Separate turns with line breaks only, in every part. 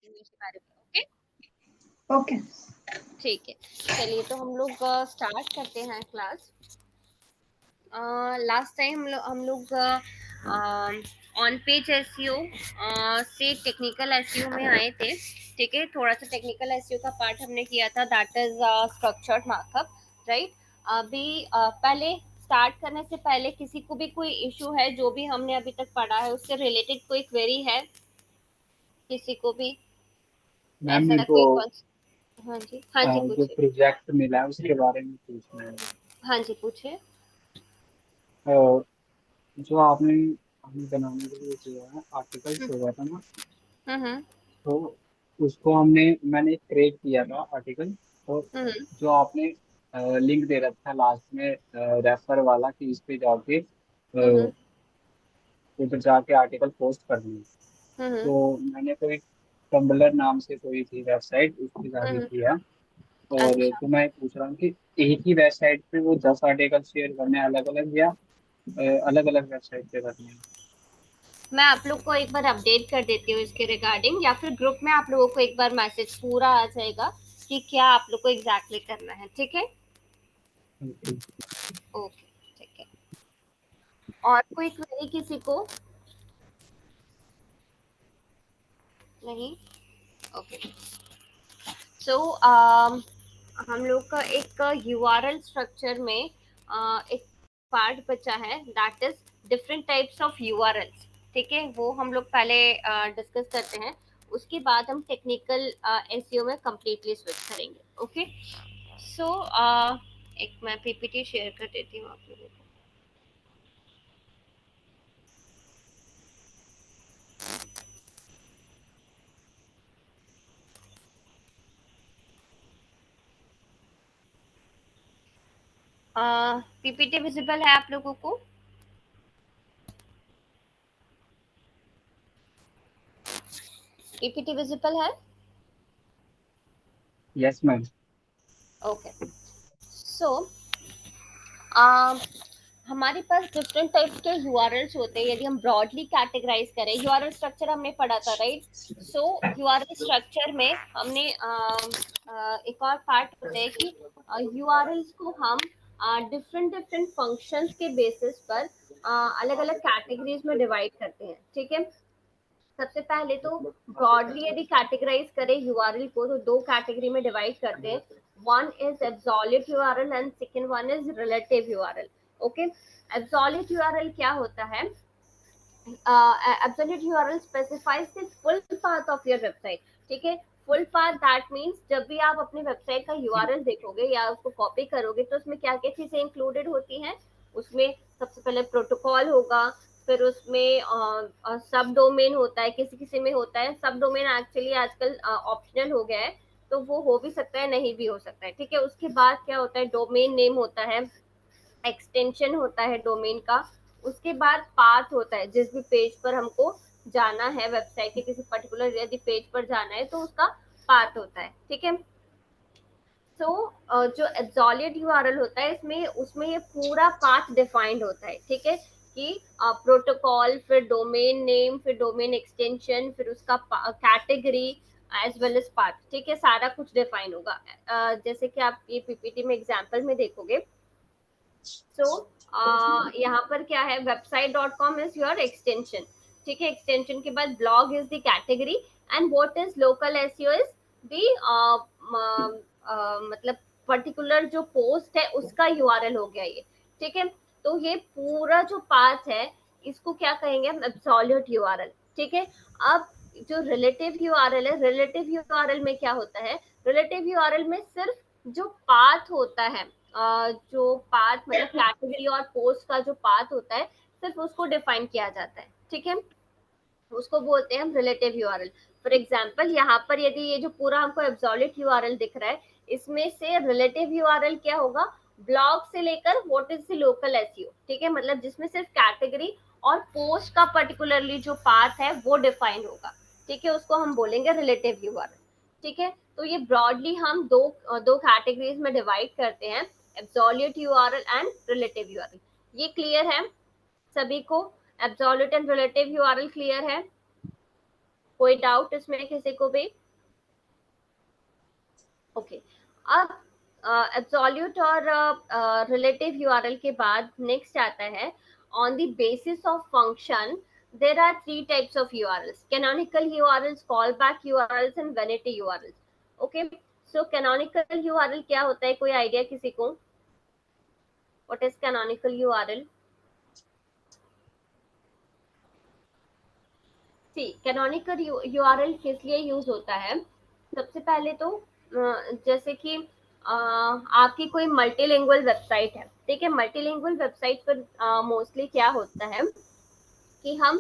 करेंगे इसके बारे में।
ओके
ठीक है, चलिए तो हम लोग स्टार्ट करते हैं क्लास। लास्ट टाइम हम लोग ऑन पेज एसईओ से टेक्निकल एसईओ में आए थे। ठीक है, थोड़ा सा टेक्निकल एसईओ का पार्ट हमने किया था, that is structured markup, right. अभी पहले स्टार्ट करने से पहले किसी को भी कोई इशू है जो भी हमने अभी तक पढ़ा है उससे रिलेटेड कोई क्वेरी है किसी को भी?
मैम मेरे
ऐसा
को
कोई हाँ जी, हाँ जी
जो
पूछिए।
प्रोजेक्ट मिला है उसके बारे में पूछना है।
हाँ जी पूछिए।
जो आपने हमें बनाने के लिए दिया है आर्टिकल्स हुआ था ना,
हम्म
तो उसको मैंने क्रिएट किया था आर्टिकल। और
हम्म
जो आपने लिंक दे रखा है लास्ट में रेफर वाला कि इस पे जाके
हम्म
उधर जाके आर्टिकल पोस्ट करनी है।
हम्म
तो मैंने कोई टम्बलर नाम से कोई थी वेबसाइट, उस पे जाके
हम्म
किया। और
अच्छा,
तो मैं पूछ रहा हूँ कि एक ही वेबसाइट पे वो 10 आर्टिकल शेयर करने अलग अलग, या अलग अलग वेबसाइट पे करने हैं?
मैं आप लोग को एक बार अपडेट कर देती हूँ इसके रिगार्डिंग, या फिर ग्रुप में आप लोगों को एक बार मैसेज पूरा आ जाएगा कि क्या आप लोग को एग्जैक्टली करना है। ठीक है, ओके, ठीक है। और कोई क्वेरी किसी को? नहीं, ओके। सो हम लोग का एक यूआरएल स्ट्रक्चर में एक पार्ट बचा है, that is different types of URLs. ठीक है, वो हम लोग पहले डिस्कस करते हैं, उसके बाद हम टेक्निकल एसईओ में कंप्लीटली स्विच करेंगे। ओके, सो एक मैं पीपीटी शेयर कर देती हूँ आप लोगों को। पीपीटी विजिबल है आप लोगों को? पीपीटी विजिबल है?
Yes ma'am.
ओके, सो हमारे पास डिफरेंट टाइप्स के यूआरएल्स होते हैं। यदि हम ब्रॉडली कैटेगराइज करें, यूआरएल स्ट्रक्चर हमने पढ़ा था, राइट। सो यूआरएल स्ट्रक्चर में हमने एक और पार्ट होता है कि यूआरएल्स को हम डिफरेंट डिफरेंट फंक्शंस के बेसिस पर अलग अलग कैटेगरीज में डिवाइड करते हैं। ठीक है, सबसे पहले तो ब्रॉडली यदि कैटेगराइज करें यूआरएल को तो दो कैटेगरी में डिवाइड करते हैं। One is absolute URL and second one is relative URL. Okay, absolute URL क्या होता है? Absolute URL specifies the full path of your website. ठीक है, फुल पाथ दैट मींस जब भी आप अपनी वेबसाइट का यूआरएल देखोगे या उसको कॉपी करोगे तो उसमें क्या क्या चीजें इंक्लूडेड होती हैं? उसमें सबसे पहले प्रोटोकॉल होगा, फिर उसमें सब डोमेन होता है, किसी किसी में होता है सब डोमेन, एक्चुअली आजकल ऑप्शनल हो गया है, तो वो हो भी सकता है नहीं भी हो सकता है। ठीक है, उसके बाद क्या होता है? डोमेन नेम होता है, एक्सटेंशन होता है डोमेन का, उसके बाद पाथ होता है, जिस भी पेज पर हमको जाना है, वेबसाइट के किसी पर्टिकुलर यदि पेज पर जाना है तो उसका पाथ होता है। ठीक है, तो जो एब्सोल्यूट यूआरएल होता है इसमें उसमें ये पूरा पाथ डिफाइंड होता है। ठीक है, कि प्रोटोकॉल, फिर डोमेन नेम, फिर डोमेन एक्सटेंशन, फिर उसका category as well as path. ठीक है, सारा कुछ डिफाइन होगा। जैसे कि आप ये पीपीटी में एग्जांपल में देखोगे, सो यहाँ पर क्या है? website.com is your extension. ठीक है, एक्सटेंशन के बाद blog is the category and what is local SEO is the मतलब पर्टिकुलर जो पोस्ट है उसका यूआरएल हो गया ये। ठीक है, तो ये पूरा जो पाथ है इसको क्या कहेंगे हम? Absolute URL. ठीक है, अब जो रिलेटिव यूआरएल है, रिलेटिव यूआरएल में क्या होता है? रिलेटिव यूआरएल में सिर्फ जो पाथ होता है, जो पाथ मतलब कैटेगरी और पोस्ट का जो पाथ होता है, सिर्फ उसको डिफाइन किया जाता है। ठीक है, उसको बोलते हैं हम रिलेटिव यूआरएल। फॉर एग्जांपल यहाँ पर यदि ये जो पूरा हमको एब्सोल्यूट यूआरएल दिख रहा है, इसमें से रिलेटिव यूआरएल क्या होगा? ब्लॉग से लेकर what is the local SEO. ठीक है, मतलब जिसमें सिर्फ कैटेगरी और पोस्ट का पर्टिकुलरली जो पाथ है वो डिफाइन होगा। ठीक है, उसको हम बोलेंगे रिलेटिव यूआरएल। ठीक है, तो ये ब्रॉडली हम दो दो कैटेगरीज में डिवाइड करते हैं, absolute URL and relative URL. ये क्लियर है सभी को? Absolute and relative URL clear है? कोई डाउट इसमें किसी को भी? ओके, अब एब्सोल्यूट और रिलेटिव यूआरएल के बाद नेक्स्ट आता है on the basis of function there are three types of URLs: canonical URLs, callback URLs and vanity URLs. Okay, so canonical URL क्या होता है, कोई आइडिया किसी को? What is canonical URL? See, canonical URL किस लिए यूज होता है? सबसे पहले तो जैसे कि आपकी कोई मल्टीलिंगुअल वेबसाइट है, ठीक है, मल्टीलिंगुअल वेबसाइट पर मोस्टली क्या होता है कि हम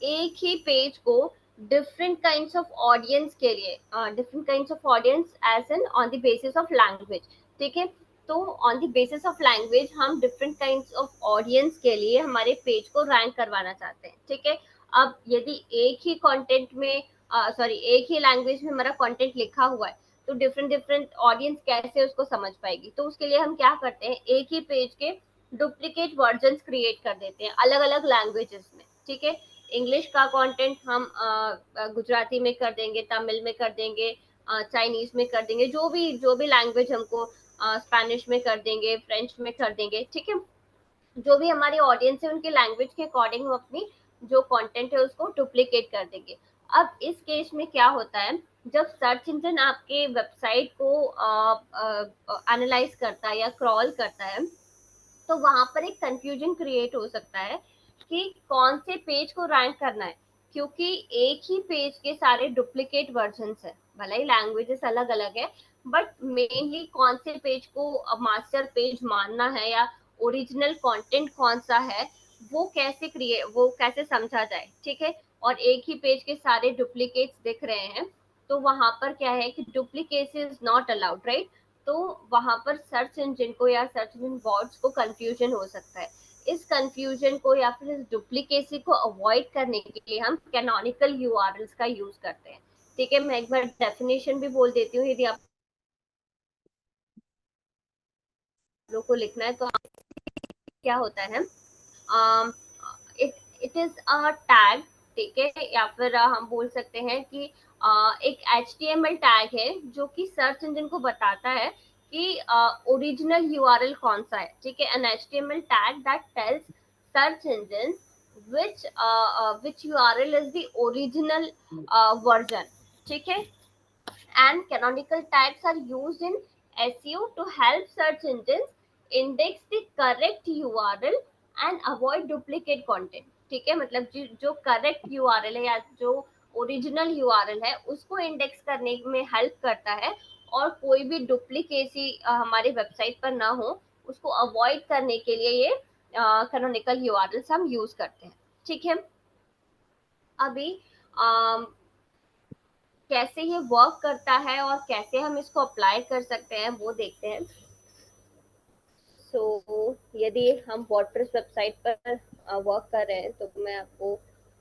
एक ही पेज को डिफरेंट काइंड्स ऑफ ऑडियंस के लिए, different kinds of audience as an on the basis of language, ठीक है, तो on the basis of language हम डिफरेंट काइंड्स ऑफ ऑडियंस के लिए हमारे पेज को रैंक करवाना चाहते हैं, ठीक है। अब यदि एक ही कंटेंट में सॉरी एक ही लैंग्वेज में हमारा कंटेंट लिखा हुआ है तो डिफरेंट डिफरेंट ऑडियंस कैसे उसको समझ पाएगी, तो उसके लिए हम क्या करते हैं, एक ही पेज के डुप्लीकेट वर्जन क्रिएट कर देते हैं अलग अलग लैंग्वेजेस में, ठीक है। इंग्लिश का कंटेंट हम गुजराती में कर देंगे, तमिल में कर देंगे, चाइनीज में कर देंगे, जो भी लैंग्वेज हमको, स्पेनिश में कर देंगे, फ्रेंच में कर देंगे, ठीक है। जो भी हमारी ऑडियंस है उनके लैंग्वेज के अकॉर्डिंग हम अपनी जो कंटेंट है उसको डुप्लीकेट कर देंगे। अब इस केस में क्या होता है, जब सर्च इंजन आपके वेबसाइट को एनालाइज करता है या क्रॉल करता है तो वहां पर एक कंफ्यूजन क्रिएट हो सकता है कि कौन से पेज को रैंक करना है, क्योंकि एक ही पेज के सारे डुप्लीकेट वर्जन्स है, भले ही लैंग्वेजेस अलग अलग है, बट मेनली कौन से पेज को मास्टर पेज मानना है या ओरिजिनल कंटेंट कौन सा है वो कैसे समझा जाए, ठीक है। और एक ही पेज के सारे डुप्लीकेट्स दिख रहे हैं तो वहां पर क्या है कि duplicacy is not allowed, right. तो वहां पर सर्च इंजन को या सर्च इंजन बॉट्स को कंफ्यूजन हो सकता है। इस कंफ्यूजन को या फिर इस डुप्लीकेसी को अवॉइड करने के लिए हम कैनोनिकल यूआरएल्स का यूज करते हैं, ठीक है। मैं एक बार डेफिनेशन भी बोल देती हूँ यदि आप लोग को लिखना है तो क्या होता है, इट इज अ टैग, ठीक है, या फिर हम बोल सकते हैं कि एक HTML टैग है जो कि सर्च इंजन को बताता है कि ओरिजिनल यूआरएल कौन सा है, ठीक है। An HTML tag that tells search engine which URL is the original version, ठीक है। And canonical tags are used in SEO to help search engines index the correct URL and avoid duplicate content, ठीक है। मतलब जो correct URL है या जो original URL है उसको इंडेक्स करने में हेल्प करता है और कोई भी डुप्लीकेसी हमारी वेबसाइट पर ना हो उसको अवॉइड करने के लिए ये कैनोनिकल यूआरएल्स हम यूज करते हैं, ठीक है। अभी कैसे ये वर्क करता है और कैसे हम इसको अप्लाई कर सकते हैं वो देखते हैं। सो यदि हम वर्डप्रेस वेबसाइट पर वर्क कर रहे हैं तो मैं आपको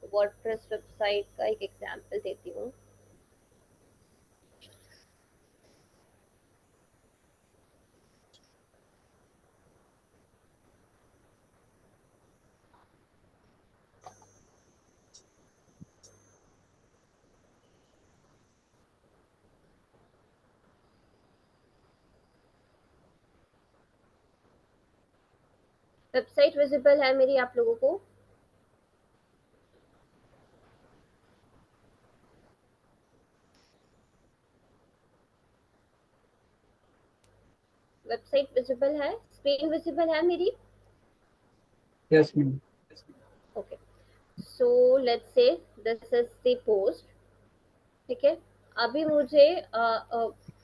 वर्डप्रेस वेबसाइट का एक एग्जांपल देती हूँ। वेबसाइट विजिबल है मेरी आप लोगों को? वेबसाइट विजिबल है, स्क्रीन विजिबल है मेरी?
Yes ma'am.
Okay, so let's say this is the post, ठीक है। अभी मुझे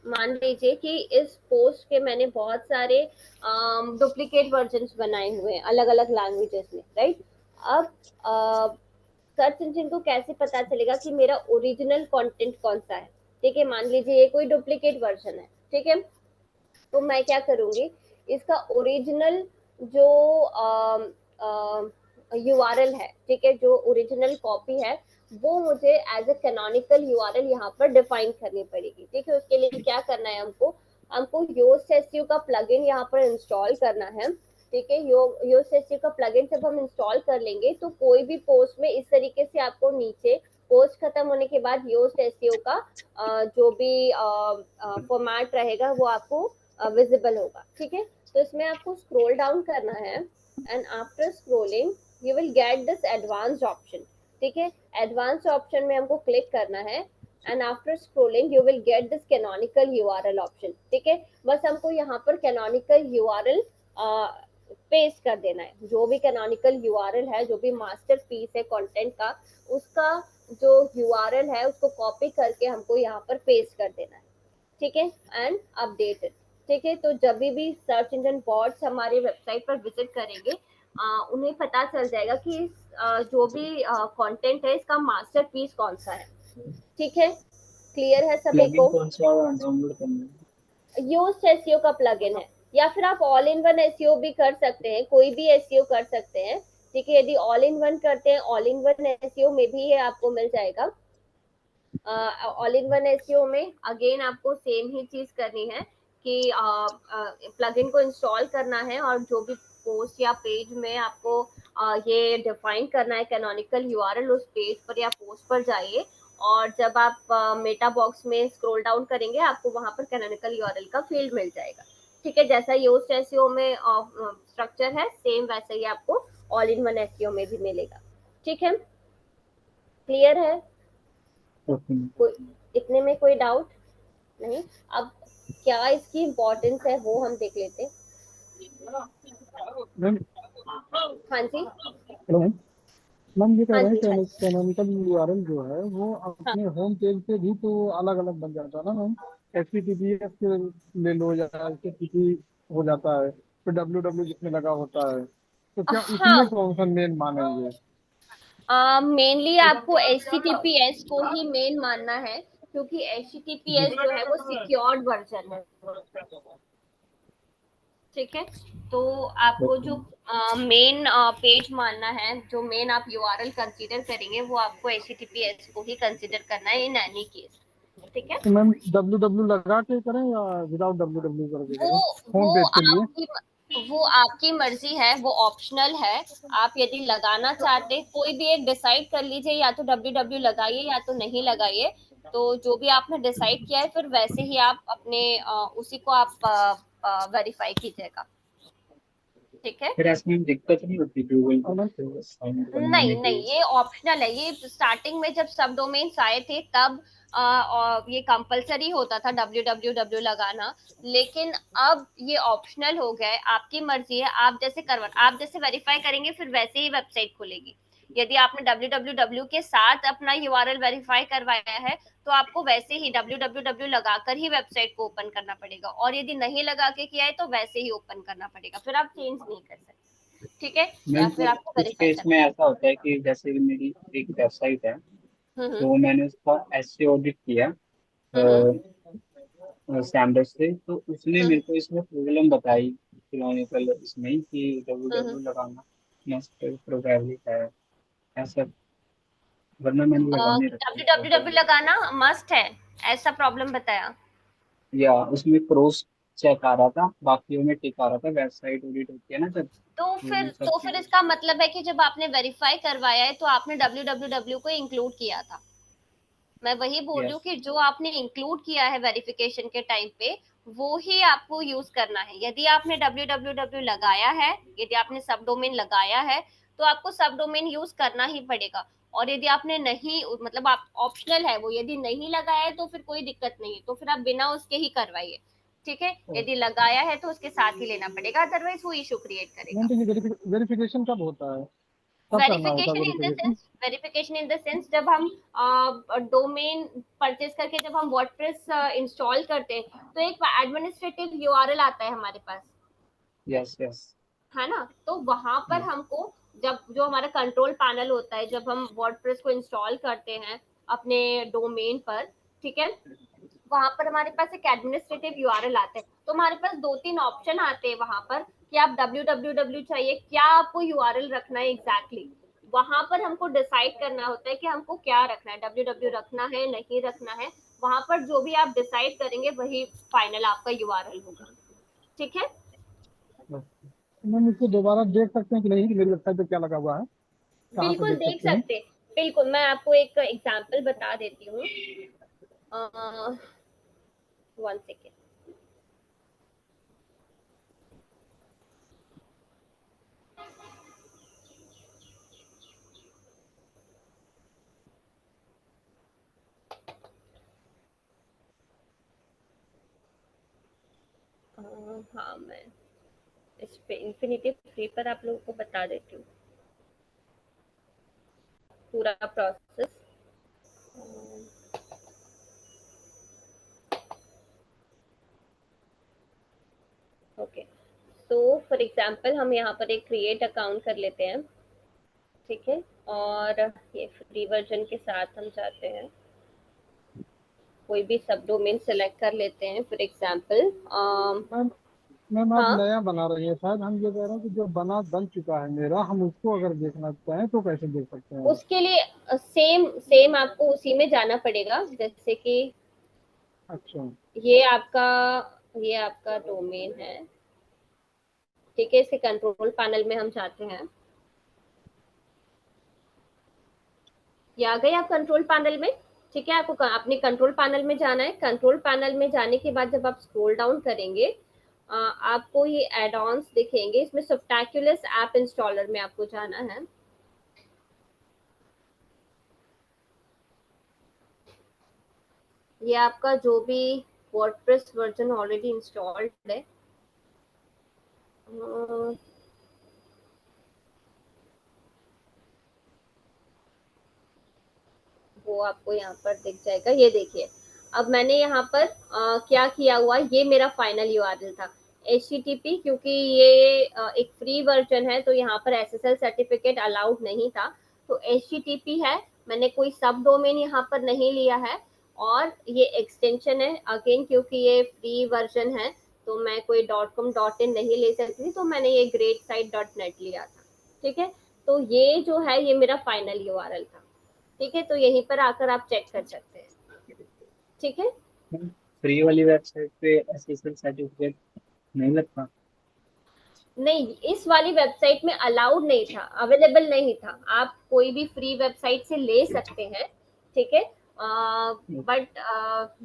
मान लीजिए कि इस पोस्ट के मैंने बहुत सारे डुप्लीकेट वर्जन्स बनाए हुए हैं अलग अलग लैंग्वेजेस में, राइट। अब सर्च इंजन को कैसे पता चलेगा कि मेरा ओरिजिनल कंटेंट कौन सा है, ठीक है। मान लीजिए ये कोई डुप्लीकेट वर्जन है, ठीक है, तो मैं क्या करूंगी, इसका ओरिजिनल जो यूआरएल है, ठीक है, जो ओरिजिनल कॉपी है वो मुझे एज अ कैनोनिकल यूआरएल यहाँ पर डिफाइन करनी पड़ेगी, ठीक है। उसके लिए क्या करना है, हमको योस्ट एसईओ का प्लगइन यहाँ पर इंस्टॉल करना है, ठीक है। योस्ट एसईओ का प्लगइन जब हम इंस्टॉल कर लेंगे तो कोई भी पोस्ट में इस तरीके से आपको नीचे पोस्ट खत्म होने के बाद योस्ट एसईओ का जो भी फॉर्मेट रहेगा वो आपको विजिबल होगा, ठीक है। तो इसमें आपको स्क्रॉल डाउन करना है and after scrolling you will get this advanced option, ठीक है। एडवांस्ड ऑप्शन में हमको क्लिक करना है and after scrolling you will get this canonical URL option, ठीक है। बस हमको यहाँ पर कैनोनिकल यूआरएल पेस्ट कर देना है। जो भी कैनोनिकल यूआरएल है, जो भी मास्टर पीस है कंटेंट का, उसका जो यूआरएल है उसको कॉपी करके हमको यहाँ पर पेस्ट कर देना है, ठीक है। एंड अपडेट इट, ठीक है। तो जब भी सर्च इंजन बॉट्स हमारी वेबसाइट पर विजिट करेंगे उन्हें पता चल जाएगा कि जो भी कंटेंट है इसका मास्टर पीस कौन सा है, ठीक है। क्लियर है सभी
प्लगइन
को?
कौन सा डाउनलोड करना है?
यूज्ड एसईओ का प्लगइन है, या फिर आप ऑल इन वन एसईओ भी कर सकते हैं, कोई भी एसईओ कर सकते हैं, ठीक है। यदि ऑल इन वन करते हैं, ऑल इन वन एसईओ में भी ये आपको मिल जाएगा। ऑल इन वन एसईओ में अगेन आपको सेम ही चीज करनी है कि प्लगइन को इंस्टॉल करना है और जो भी पोस्ट या पेज में आपको ये डिफाइन करना है कैनोनिकल यूआरएल, उस पेज पर या पोस्ट पर जाइए और जब आप मेटा बॉक्स में स्क्रॉल डाउन करेंगे आपको वहां पर कैनोनिकल यूआरएल का फील्ड मिल जाएगा, ठीक है। जैसा योस्ट एसईओ में स्ट्रक्चर है सेम वैसा ही आपको ऑल इन वन एसईओ में भी मिलेगा, ठीक है। क्लियर है?
ओके
कोई इतने में कोई डाउट नहीं? अब क्या इसकी इम्पोर्टेंस है वो हम देख लेते हैं।
मैम।
हाँ जी,
हेलो मैम। मैम ये कह
हाँ
रहे हैं
जी, हाँ जी,
कैनोनिकल यूआरएल जो है वो
हाँ।
अपने होम पेज पे भी तो अलग अलग बन जाता है ना मैम। HTTPS के ले लो या HTTP हो जाता है, फिर डब्ल्यू जिसमें लगा होता है, तो क्या इसमें
हाँ,
कौन सा मेन मानेंगे?
मेनली आपको HTTPS को ही मेन मानना है क्योंकि
जी।
HTTPS जो है वो सिक्योर्ड वर्जन है, ठीक है। तो आपको
ओके।
जो मेन पेज मानना है, जो मेन आप यूआरएल कंसीडर करेंगे वो आपको HTTPS को ही कंसीडर करना है इन एनी केस, ठीक है।
तो मैम लगा के करें या विदाउट डब्ल्यू करके
वो
करें होम
वो
पेज के लिए?
आपकी मर्जी है, वो ऑप्शनल है। आप यदि लगाना चाहते, कोई भी एक डिसाइड कर लीजिए, या तो डब्ल्यू लगाइए या तो नहीं लगाइए। तो जो भी आपने डिसाइड किया है फिर वैसे ही आप अपने उसी को आप वेरीफाई कीजिएगा, ठीक है।
फिर ऐसे में दिक्कत नहीं होती गूगल को साइन
नहीं
बनाने के
नहीं,
लिए?
ये ऑप्शनल है। ये स्टार्टिंग में जब सब डोमेन्स आए थे तब और ये कंपलसरी होता था www लगाना, लेकिन अब ये ऑप्शनल हो गया है। आपकी मर्जी है, आप जैसे वेरीफाई करेंगे फिर वैसे ही वेबसाइट खुलेगी। यदि आपने www के साथ अपना यूआरएल वेरीफाई करवाया है तो आपको वैसे ही www लगाकर ही वेबसाइट को ओपन करना पड़ेगा, और यदि नहीं लगा के किया है तो वैसे ही ओपन करना पड़ेगा, फिर आप चेंज नहीं कर सकते, ठीक है। या
मैम
फिर
तो
आपको
कुछ
वेरीफाई
केस
करना
में ऐसा होता है कि जैसे कि मेरी एक वेबसाइट है,
है।
तो मैंने उसका एसईओ ऑडिट किया
हम्म
स्टैंडर्ड से, तो उसने
हम्म
मेरे को इसमें प्रॉब्लम बताई फिलोनिकल इसमें ही कि डब्ल्यू
हम्म
डब्ल्यू लगाना मस्ट प्रोबेबली है ऐसा, वरना मैंने लगा नहीं रखा
डब्ल्यू डब्ल्यू डब्ल्यू
है।
लगाना मस्ट है, ऐसा प्रॉब्लम बताया?
या उसमें क्रॉस चेक आ रहा था, बाकियों में टिक आ रहा था, वेबसाइट ऑडिट होती है ना जब, तो वो सब
तो फिर
चीजें।
इसका मतलब है कि जब आपने वेरीफाई करवाया है तो आपने डब्ल्यू डब्ल्यू डब्ल्यू को इंक्लूड किया था। मैं वही बोल रही हूँ
यस।
कि जो आपने इंक्लूड किया है वेरिफिकेशन के टाइम पे वो ही आपको यूज करना है। यदि आपने www लगाया है, यदि आपने सब डोमेन लगाया है तो आपको सब डोमेन यूज करना ही पड़ेगा। और यदि आपने नहीं, मतलब आप ऑप्शनल है वो, यदि नहीं लगाया है तो फिर कोई दिक्कत नहीं है, तो फिर आप बिना उसके ही करवाइए, ठीक है। यदि लगाया है तो उसके साथ ही लेना पड़ेगा, अदरवाइज वो इशू क्रिएट
मैम
करेगा।
तो ये वेरिफिकेशन कब होता है, कब करना होता है
verification in the
verification?
Sense, जब हम डोमेन परचेज करके जब हम वर्डप्रेस इंस्टॉल करते हैं तो एक एडमिनिस्ट्रेटिव यूआरएल आता है हमारे पास,
यस यस।
है ना। तो वहां पर हमको, जब जो हमारा कंट्रोल पैनल होता है, जब हम वर्डप्रेस को इंस्टॉल करते हैं अपने डोमेन पर, ठीक है, वहां पर हमारे पास एक एडमिनिस्ट्रेटिव यूआरएल आता है। तो हमारे पास दो तीन ऑप्शन आते हैं वहां पर कि आप www चाहिए, क्या आपको यूआरएल रखना है एग्जैक्टली। वहां पर हमको डिसाइड करना होता है कि हमको क्या रखना है, www रखना है नहीं रखना है। वहां पर जो भी आप डिसाइड करेंगे वही फाइनल आपका यूआरएल होगा, ठीक है।
मैम इसको दोबारा देख सकते हैं कि नहीं कि मेरी वेबसाइट पे क्या लगा हुआ है, कहाँ पे
बिल्कुल
देख
देख
सकते हैं?
सकते हैं। बिल्कुल, मैं आपको एक एग्जांपल बता देती हूँ। 1 सेकेंड। हाँ, मैं इस पे इन्फिनिटी फ्री पर आप लोगों को बता देती हूँ पूरा प्रोसेस। ओके, तो फॉर एग्जांपल हम यहाँ पर एक क्रिएट अकाउंट कर लेते हैं, ठीक है। और ये फ्री वर्जन के साथ हम जाते हैं, कोई भी सब डोमेन सेलेक्ट कर लेते हैं फॉर एग्जांपल।
मैम मैम आप
हाँ,
नया बना रही हैं शायद, हम ये कह रहे हैं कि जो बन चुका है मेरा, हम उसको अगर देखना चाहें तो कैसे देख सकते हैं?
उसके लिए सेम सेम आपको उसी में जाना पड़ेगा, जैसे कि
अच्छा।
ये आपका ये आपका डोमेन है, ठीक है। इसे कंट्रोल पैनल में हम जाते हैं। ये आ गए आप कंट्रोल पैनल में, ठीक है। आपको अपने कंट्रोल पैनल में जाना है। कंट्रोल पैनल में जाने के बाद जब आप स्क्रॉल डाउन करेंगे, आपको ये एड ऑन्स दिखेंगे। इसमें सब्टैक्युलस ऐप इंस्टॉलर में आपको जाना है। ये आपका जो भी वर्डप्रेस वर्जन ऑलरेडी इंस्टॉल्ड है, अ, वो आपको यहाँ पर दिख जाएगा। ये देखिए, अब मैंने यहाँ पर क्या किया हुआ, ये मेरा फाइनल यूआरएल था HTTP, क्योंकि ये एक फ्री वर्जन है तो यहाँ पर SSL सर्टिफिकेट अलाउड नहीं था, तो HTTP है। मैंने कोई सब डोमेन यहाँ पर नहीं लिया है, और ये एक्सटेंशन है अगेन, क्योंकि ये फ्री वर्जन है तो मैं कोई .com.in नहीं ले सकती, तो मैंने ये greatsite.net लिया था, ठीक है। तो ये जो है ये मेरा फाइनल यूआरएल था, ठीक है। तो यहीं पर आकर आप चेक कर सकते हैं, ठीक है।
फ्री वाली वेबसाइट पे एसएसएल सर्टिफिकेट नहीं लगता?
नहीं, इस वाली वेबसाइट में अलाउड नहीं था, अवेलेबल नहीं था। आप कोई भी फ्री वेबसाइट से ले सकते हैं, ठीक है। बट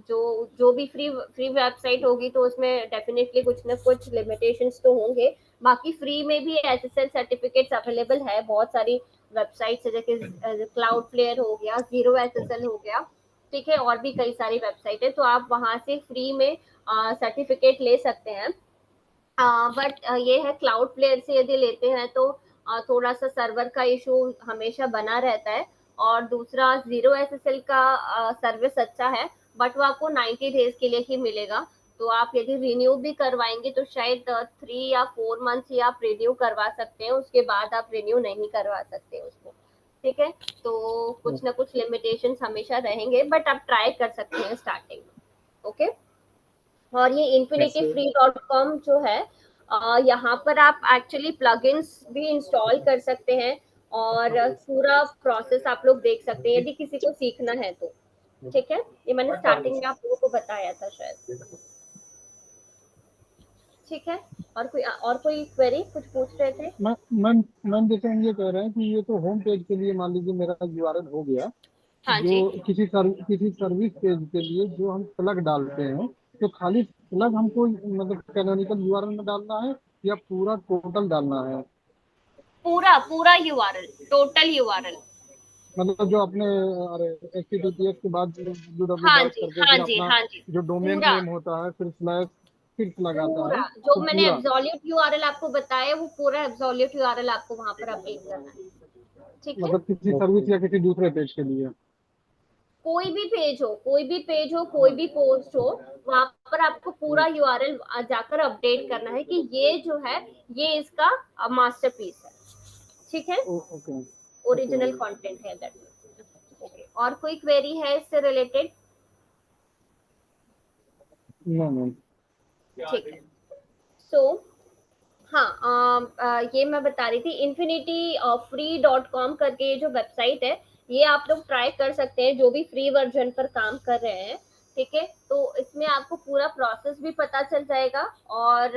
जो जो भी फ्री फ्री वेबसाइट होगी तो उसमें डेफिनेटली कुछ ना कुछ लिमिटेशंस तो होंगे। बाकी फ्री में भी एसएसएल सर्टिफिकेट्स अवेलेबल है, बहुत सारी वेबसाइट्स है, जैसे क्लाउड फ्लेयर हो गया, जीरो एसएसएल हो गया, ठीक है। और भी कई सारी वेबसाइट है, तो आप वहां से फ्री में सर्टिफिकेट ले सकते हैं। बट ये है, क्लाउड प्लेयर से यदि लेते हैं तो थोड़ा सा सर्वर का इशू हमेशा बना रहता है। और दूसरा, जीरो एसएसएल का सर्विस अच्छा है, बट वो आपको 90 डेज के लिए ही मिलेगा। तो आप यदि रिन्यू भी करवाएंगे तो शायद 3 या 4 मंथ्स ही आप रिन्यू करवा सकते हैं, उसके बाद आप रिन्यू नहीं करवा सकते उसको, ठीक है। तो कुछ ना कुछ लिमिटेशन हमेशा रहेंगे, बट आप ट्राई कर सकते हैं स्टार्टिंग में, ओके। और ये इन्फिनिटी
वैसे
फ्री डॉट कॉम जो है, यहाँ पर आप एक्चुअली प्लगइन्स भी इंस्टॉल कर सकते हैं, और पूरा प्रोसेस आप लोग देख सकते हैं यदि किसी को सीखना है तो, ठीक है। ये मैंने स्टार्टिंग में आप लोगों को बताया था शायद, ठीक है। और कोई क्वेरी कुछ पूछ रहे थे?
मैं मैम मैम जैसे हम ये कह रहे हैं कि ये तो होम पेज के लिए मान लीजिए मेरा यूआरएल हो गया,
हाँ
जो
जी।
किसी सर्विस पेज के लिए जो हम प्लग डालते हैं, तो खाली प्लग हमको मतलब कैनोनिकल यूआरएल में डालना है या पूरा टोटल डालना है?
पूरा पूरा यूआरएल, टोटल यूआरएल।
मतलब जो अपने, अरे, HTTPS के बाद www
हाँ
डॉट
जी,
करके
हाँ
फिर
जी,
अपना
हाँ जी।
जो डोमेन
पूरा
नेम होता है फिर स्लैश फिर लगाता है,
पूरा जो
तो
मैंने
पूरा
एब्सोल्यूट यूआरएल आपको बताया, वो पूरा एब्सोल्यूट यूआरएल आपको वहां पर अपडेट करना है, ठीक है।
मतलब किसी सर्विस या किसी दूसरे पेज के लिए?
कोई भी पेज हो, कोई भी पेज हो, कोई भी पोस्ट हो, वहां पर आपको पूरा यूआरएल जाकर अपडेट करना है कि ये जो है ये इसका मास्टरपीस है, ठीक है।
Okay. Okay
original
ma'am.
Content है दैट। ओके, और कोई क्वेरी है इससे रिलेटेड?
No ma'am.
ठीक है। सो हाँ, ये मैं बता रही थी, इन्फिनिटी फ्री डॉट कॉम करके ये जो वेबसाइट है, ये आप लोग ट्राई कर सकते हैं जो भी फ्री वर्जन पर काम कर रहे हैं, ठीक है। तो इसमें आपको पूरा प्रोसेस भी पता चल जाएगा, और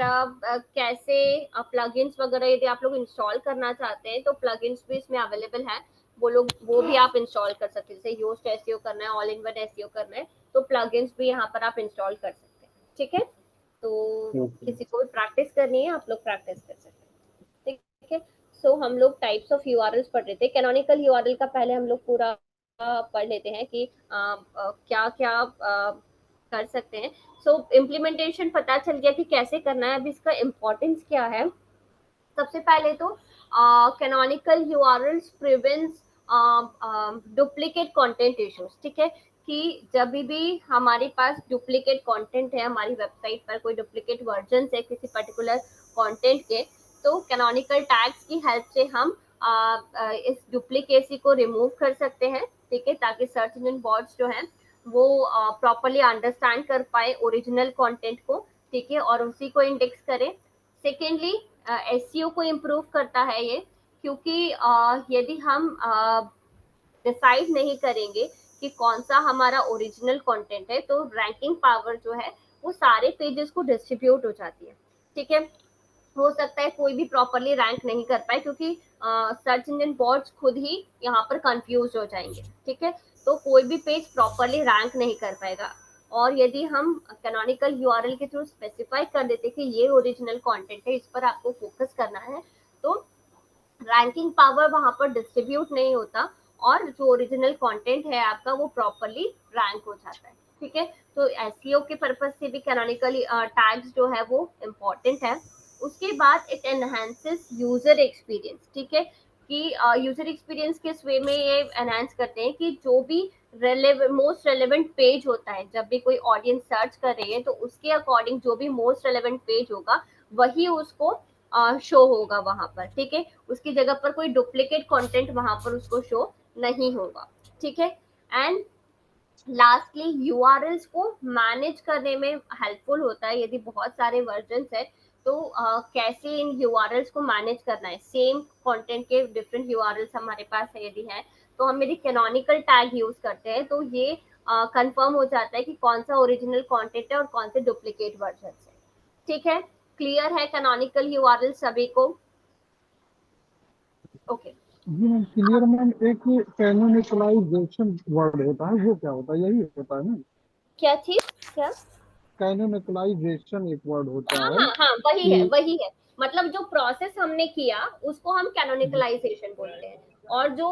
कैसे प्लगइन्स वगैरह यदि आप लोग इंस्टॉल करना चाहते हैं तो प्लगइन्स भी इसमें अवेलेबल है। वो भी आप इंस्टॉल कर सकते हैं। जैसे योस्ट एसईओ करना है, ऑल इन वन एसईओ करना है, तो प्लगइन्स भी यहाँ पर आप इंस्टॉल कर सकते हैं। ठीक है, तो किसी को भी प्रैक्टिस करनी है आप लोग प्रैक्टिस कर सकते हैं। ठीक है, सो हम लोग टाइप्स ऑफ यूआरएल्स पढ़ रहे थे। कैनोनिकल यूआरएल का पहले हम लोग पूरा पढ़ लेते हैं कि क्या क्या कर सकते हैं। सो इम्प्लीमेंटेशन पता चल गया कि कैसे करना है। अब इसका इम्पोर्टेंस क्या है, सबसे पहले तो canonical URLs prevents duplicate content issues. ठीक है, कि जब भी हमारे पास डुप्लीकेट कंटेंट है, हमारी वेबसाइट पर कोई डुप्लीकेट वर्जन है किसी पर्टिकुलर कंटेंट के, तो कैनोनिकल टैग्स की हेल्प से हम इस डुप्लीकेसी को रिमूव कर सकते हैं। ठीक है, ताकि सर्च इंजन बॉट्स जो हैं वो प्रॉपरली अंडरस्टैंड कर पाए ओरिजिनल कंटेंट को। ठीक है, और उसी को इंडेक्स करें। सेकेंडली, एसईओ को इम्प्रूव करता है ये, क्योंकि यदि हम डिसाइड नहीं करेंगे कि कौन सा हमारा ओरिजिनल कंटेंट है, तो रैंकिंग पावर जो है वो सारे पेजेस को डिस्ट्रीब्यूट हो जाती है। ठीक है, हो सकता है कोई भी प्रॉपरली रैंक नहीं कर पाए, क्योंकि सर्च इंजन बॉट्स खुद ही यहाँ पर कंफ्यूज हो जाएंगे। ठीक है, तो कोई भी पेज प्रॉपरली रैंक नहीं कर पाएगा। और यदि हम कैनोनिकल यूआरएल के थ्रू स्पेसिफाई कर देते कि ये ओरिजिनल कंटेंट है, इस पर आपको फोकस करना है, तो रैंकिंग पावर वहां पर डिस्ट्रीब्यूट नहीं होता और जो ओरिजिनल कंटेंट है आपका वो प्रॉपरली रैंक हो जाता है। ठीक है, तो एसईओ के पर्पज से भी कैनोनिकल टैग्स जो है वो इम्पोर्टेंट है। उसके बाद इट एनहांसेस यूजर एक्सपीरियंस। ठीक है, कि यूजर एक्सपीरियंस किस वे में ये एनहांस करते हैं कि जो भी मोस्ट रेलेवेंट पेज होता है, जब भी कोई ऑडियंस सर्च कर रही है तो उसके अकॉर्डिंग जो भी मोस्ट रेलेवेंट पेज होगा वही उसको शो होगा वहां पर। ठीक है, उसकी जगह पर कोई डुप्लीकेट कंटेंट वहां पर उसको शो नहीं होगा। ठीक है, एंड लास्टली यूआरएल्स को मैनेज करने में हेल्पफुल होता है। यदि बहुत सारे वर्जन है तो कैसे इन यूआरएल्स को मैनेज करना है। सेम कंटेंट के डिफरेंट यूआरएल्स हमारे पास है यदि है, तो हम यदि कैनोनिकल टैग यूज करते हैं तो ये कंफर्म हो जाता है कि कौन सा ओरिजिनल कंटेंट है और कौन से डुप्लीकेट वर्जन है। ठीक है, क्लियर है कैनोनिकल यूआरएल सभी को? ओके
जी मैम क्लियर मैम। एक कैनोनिकलाइजेशन वर्ड होता है, वो क्या होता है? यही होता है ना?
क्या चीज? क्या?
कैनोनिकलाइजेशन एक वर्ड होता
हाँ
है
हाँ हाँ, वही है
कि
वही है। मतलब जो प्रोसेस हमने किया उसको हम कैनोनिकलाइजेशन बोलते हैं, और जो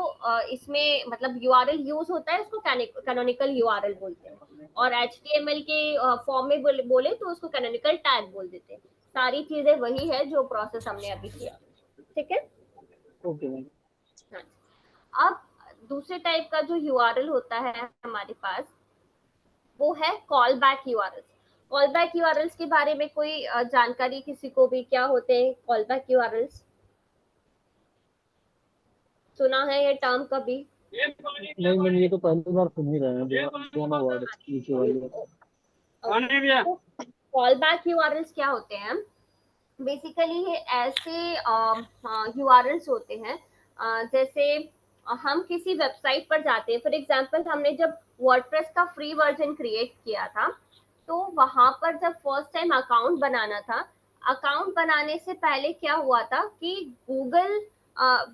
इसमें मतलब यूआरएल यूज होता है उसको कैनोनिकल यूआरएल बोलते हैं, और एचटीएमएल के फॉर्म में बोले तो उसको कैनोनिकल टैग बोल देते हैं। सारी चीजें वही है जो प्रोसेस हमने अभी किया। ठीक है,
ओके मैम।
हाँ। अब दूसरे टाइप का जो यूआरएल होता है हमारे पास वो है call back URL. Call back URLs के बारे में कोई जानकारी किसी को भी, क्या होते हैं कॉल बैक यूआरएल्स? सुना है ये टर्म कभी?
नहीं मैम, ये तो पहली बार सुन ही रहे हैं दोनों वर्ड नीचे वाले।
कॉल बैक यूआरएल्स क्या होते हैं? बेसिकली ये ऐसे यूआरएल्स होते हैं, जैसे हम किसी वेबसाइट पर जाते हैं। फॉर एग्जांपल हमने जब वर्डप्रेस का फ्री वर्जन क्रिएट किया था, तो वहां पर जब फर्स्ट टाइम अकाउंट बनाना था, अकाउंट बनाने से पहले क्या हुआ था कि गूगल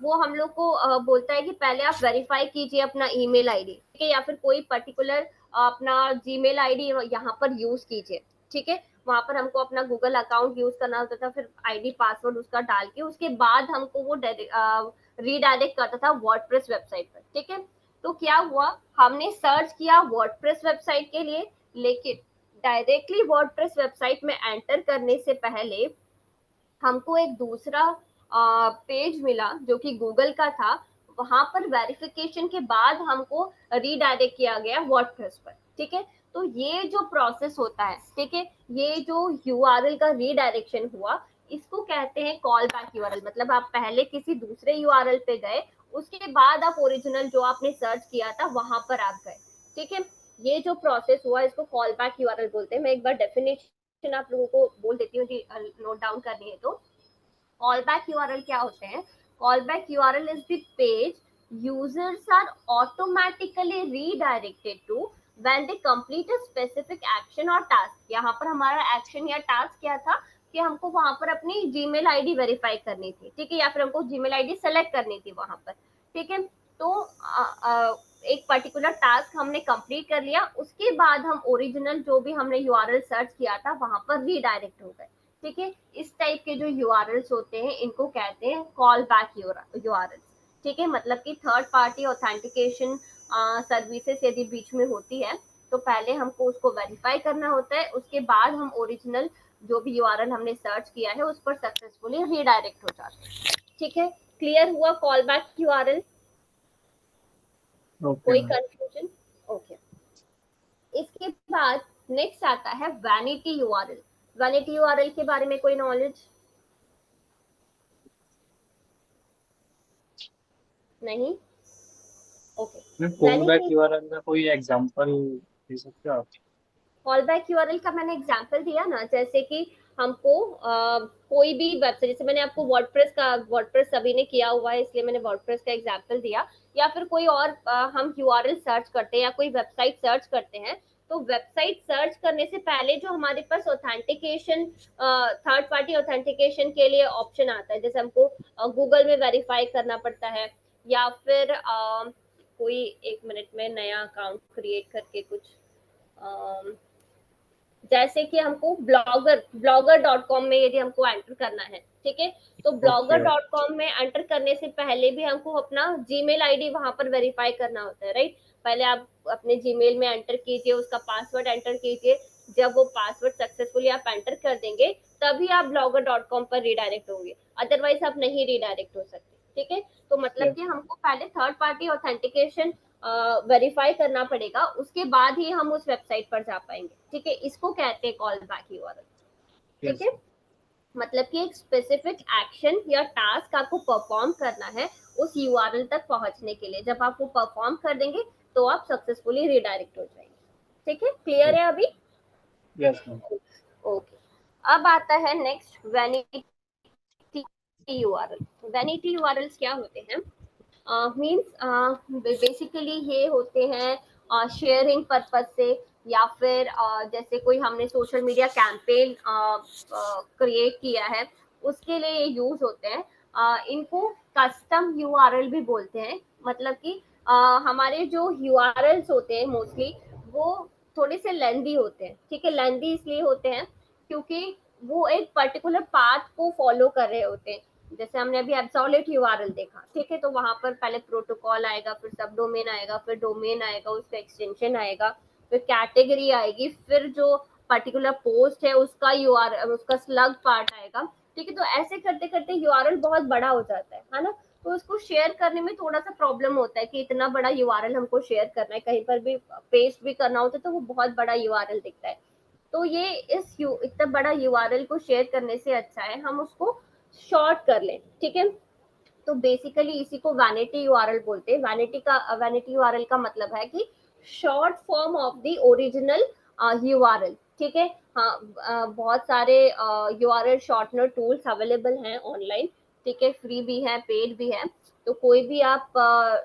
वो हम लोग को बोलता है कि पहले आप वेरीफाई कीजिए अपना ईमेल आईडी, ठीक है, या फिर कोई पर्टिकुलर अपना जीमेल आईडी यहाँ पर यूज कीजिए। ठीक है, वहां पर हमको अपना गूगल अकाउंट यूज करना होता था, फिर आईडी पासवर्ड उसका डाल के उसके बाद हमको वो रीडायरेक्ट करता था वर्डप्रेस वेबसाइट पर। ठीक है, तो क्या हुआ, हमने सर्च किया वर्डप्रेस वेबसाइट के लिए, लेकिन डायरेक्टली वर्डप्रेस वेबसाइट में एंटर करने से पहले हमको एक दूसरा पेज मिला जो कि गूगल का था। वहां पर वेरिफिकेशन के बाद हमको रीडायरेक्ट किया गया वर्डप्रेस पर। ठीक है, तो ये जो प्रोसेस होता है, ठीक है, ये जो यूआरएल का रीडायरेक्शन हुआ, इसको कहते हैं कॉल बैक यूआरएल। मतलब आप पहले किसी दूसरे यूआरएल पे गए, उसके बाद आप ओरिजिनल जो आपने सर्च किया था वहां पर आप गए। ठीक है, ये जो प्रोसेस हुआ इसको कॉल बैक यूआरएल बोलते हैं। मैं एक बार डेफिनेशन आप लोगों को बोल देती हूँ, नोट डाउन करनी है तो। callback URL क्या होते हैं? Callback URL is the page users are automatically redirected to when they complete a specific action or task। यहाँ पर हमारा एक्शन या टास्क क्या था कि हमको वहां पर अपनी जीमेल आईडी वेरीफाई करनी थी। ठीक है, या फिर हमको जीमेल आईडी सेलेक्ट करनी थी वहां पर। ठीक है, तो एक पर्टिकुलर टास्क हमने कंप्लीट कर लिया, उसके बाद हम ओरिजिनल जो भी हमने यूआरएल सर्च किया था वहां पर रीडायरेक्ट हो गए। ठीक है, इस टाइप के जो यूआरएल्स होते हैं इनको कहते हैं कॉल बैक यूआरएल। ठीक है, मतलब कि थर्ड पार्टी ऑथेंटिकेशन सर्विसेज यदि बीच में होती है तो पहले हमको उसको वेरीफाई करना होता है, उसके बाद हम ओरिजिनल जो भी यूआरएल हमने सर्च किया है उस पर सक्सेसफुली रीडायरेक्ट हो जाते हैं। ठीक है, क्लियर हुआ कॉल बैक यूआरएल? कोई कंफ्यूजन? ओके। इसके बाद नेक्स्ट आता है वैनिटी यूआरएल। वैनिटी यूआरएल के बारे में कोई नॉलेज? नहीं? ओके।
कॉल बैक यूआरएल का कोई एग्जांपल दे सकते हो आप?
कॉल बैक यूआरएल का मैंने एग्जांपल दिया ना, जैसे कि हमको कोई भी वेबसाइट, जैसे मैंने आपको वर्डप्रेस सभी ने किया हुआ है इसलिए मैंने वर्डप्रेस का एग्जांपल दिया, या फिर कोई और हम यूआरएल सर्च करते हैं या कोई वेबसाइट सर्च करते हैं, तो वेबसाइट सर्च करने से पहले जो हमारे पास ऑथेंटिकेशन, थर्ड पार्टी ऑथेंटिकेशन के लिए ऑप्शन आता है, जैसे हमको गूगल में वेरीफाई करना पड़ता है, या फिर कोई एक मिनट में नया अकाउंट क्रिएट करके कुछ जैसे कि हमको blogger.com में यदि हमको एंटर करना है, ठीक है, तो blogger.com में एंटर करने से पहले भी हमको अपना जीमेल आईडी वहां पर वेरीफाई करना होता है, राइट? पहले आप अपने जीमेल में एंटर कीजिए, उसका पासवर्ड एंटर कीजिए, जब वो पासवर्ड सक्सेसफुली आप एंटर कर देंगे तभी आप blogger.com पर रिडायरेक्ट होंगे, अदरवाइज आप नहीं रिडायरेक्ट हो सकते। ठीक है, तो मतलब कि हमको पहले थर्ड पार्टी ऑथेंटिकेशन वेरीफाई करना पड़ेगा, उसके बाद ही हम उस वेबसाइट पर जा पाएंगे। ठीक है, इसको कहते हैं कॉल बैक यूआरएल। ठीक है, मतलब कि एक स्पेसिफिक एक्शन या टास्क आपको परफॉर्म करना है उस यूआरएल तक पहुंचने के लिए, जब आप वो परफॉर्म कर देंगे तो आप सक्सेसफुली रिडायरेक्ट हो जाएंगे। ठीक है, क्लियर है अभी?
Yes ma'am.
ओके, अब आता है next vanity URL. Vanity URLs क्या होते हैं? मीन्स बेसिकली ये होते हैं शेयरिंग पर्पज से, या फिर जैसे कोई हमने सोशल मीडिया कैंपेन क्रिएट किया है उसके लिए ये यूज होते हैं। इनको कस्टम यूआरएल भी बोलते हैं, मतलब कि हमारे जो यूआरएल्स होते हैं मोस्टली वो थोड़े से लेंदी होते हैं। ठीक है, लेंदी इसलिए होते हैं क्योंकि वो एक पर्टिकुलर पाथ को फॉलो कर रहे होते हैं। जैसे हमने अभी एब्सोल्यूट यूआरएल देखा, ठीक है, तो वहां पर पहले प्रोटोकॉल आएगा, फिर सब डोमेन आएगा, फिर डोमेन आएगा, उसका एक्सटेंशन आएगा, फिर कैटेगरी आएगी, फिर जो पर्टिकुलर पोस्ट है उसका यूआरएल, उसका स्लग पार्ट आएगा। ठीक है, तो ऐसे करते करते यूआरएल बहुत बड़ा हो जाता है ना, तो उसको शेयर करने में थोड़ा सा प्रॉब्लम होता है कि इतना बड़ा यूआरएल हमको शेयर करना है, कहीं पर भी पेस्ट भी करना होता है तो वो बहुत बड़ा यूआरएल दिखता है। तो ये इतना बड़ा यूआरएल को शेयर करने से अच्छा है हम उसको शॉर्ट कर लें। ठीक है, तो बेसिकली इसी को वैनिटी यूआरएल बोलते हैं। वैनिटी यूआरएल का मतलब है कि short form of the original URL. ठीक है, हाँ, बहुत सारे यूआरएल शॉर्टनर टूल्स अवेलेबल हैं ऑनलाइन। ठीक है, फ्री भी है, पेड भी है, तो कोई भी आप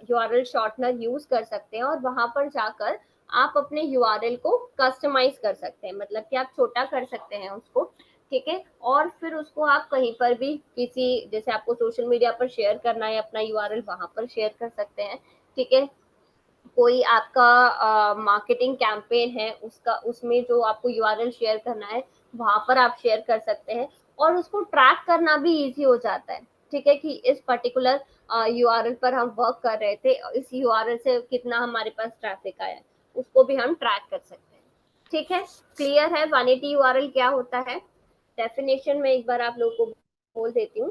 यूआरएल शॉर्टनर यूज कर सकते हैं और वहां पर जाकर आप अपने यूआरएल को कस्टमाइज कर सकते हैं, मतलब कि आप छोटा कर सकते हैं उसको। ठीक है, और फिर उसको आप कहीं पर भी किसी, जैसे आपको सोशल मीडिया पर शेयर करना है अपना यूआरएल, वहां पर शेयर कर सकते हैं। ठीक है, कोई आपका मार्केटिंग कैंपेन है उसका, उसमें जो आपको यूआरएल शेयर करना है वहां पर आप शेयर कर सकते हैं, और उसको ट्रैक करना भी इजी हो जाता है। ठीक है, कि इस पर्टिकुलर यूआरएल पर हम वर्क कर रहे थे, इस यूआरएल से कितना हमारे पास ट्रैफिक आया है उसको भी हम ट्रैक कर सकते हैं। ठीक है, क्लियर है वैनिटी यूआरएल क्या होता है? डेफिनेशन में एक बार आप लोगों को बोल देती हूँ।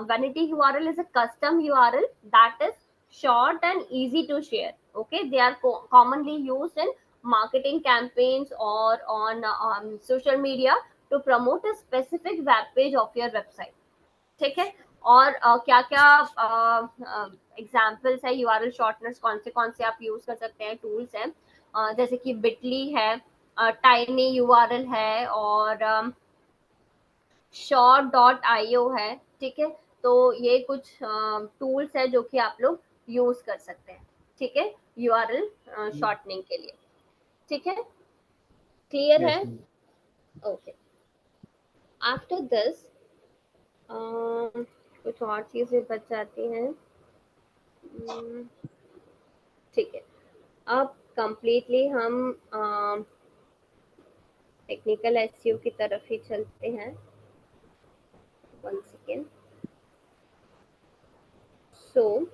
Vanity URL is a custom URL that is short and easy to share. Okay, they are commonly used in marketing campaigns or on social media to promote a specific web page of your website. ठीक है, और क्या क्या examples है URL शॉर्टनर्स, कौन से आप use कर सकते हैं, टूल्स हैं, जैसे कि बिटली है, टाइनी यूआरएल है, और short.io है। ठीक है, तो ये कुछ टूल्स है जो कि आप लोग यूज कर सकते हैं। ठीक है, यूआरएल शॉर्टनिंग के लिए। ठीक है, क्लियर है? ओके, आफ्टर दिस कुछ और चीजें बच जाती हैं। ठीक है, अब कंप्लीटली हम टेक्निकल एसईओ की तरफ ही चलते हैं। 1 सेकेंड। सो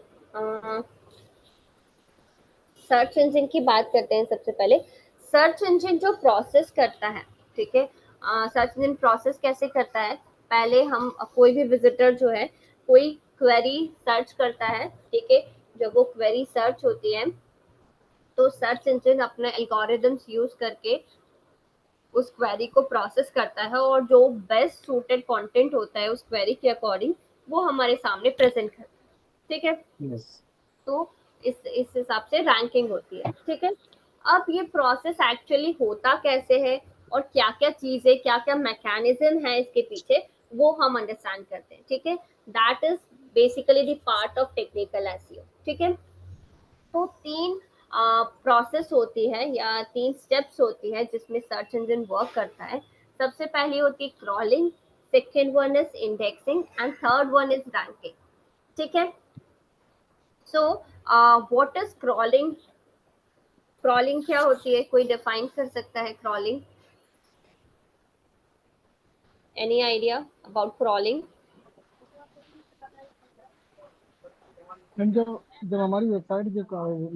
सर्च इंजन की बात करते हैं। सबसे पहले सर्च इंजन जो प्रोसेस करता है, ठीक है, सर्च इंजन प्रोसेस कैसे करता है, पहले हम कोई भी विजिटर जो है कोई क्वेरी सर्च करता है, ठीक है, जब वो क्वेरी सर्च होती है तो सर्च इंजन अपने एल्गोरिदम्स यूज करके उस क्वेरी को प्रोसेस करता है और जो बेस्ट सूटेड कंटेंट होता है उस क्वेरी के अकॉर्डिंग वो हमारे सामने प्रेजेंट करता है, ठीक है।
यस।
तो इस हिसाब से रैंकिंग होती है, ठीक है। अब ये प्रोसेस एक्चुअली होता कैसे है और क्या क्या चीजें, क्या क्या मैकेनिज्म है इसके पीछे, वो हम अंडरस्टैंड करते हैं, ठीक है। That is basically the part of technical SEO, ठीक है। तो 3 प्रोसेस होती है या 3 स्टेप्स होती है जिसमें सर्च इंजन वर्क करता है। सबसे पहली होती है crawling, second one is indexing and third one is ranking, ठीक है। So what is crawling? Crawling क्या होती है, कोई डिफाइन कर सकता है crawling? Any idea about crawling?
Ma'am जब जब हमारी वेबसाइट जो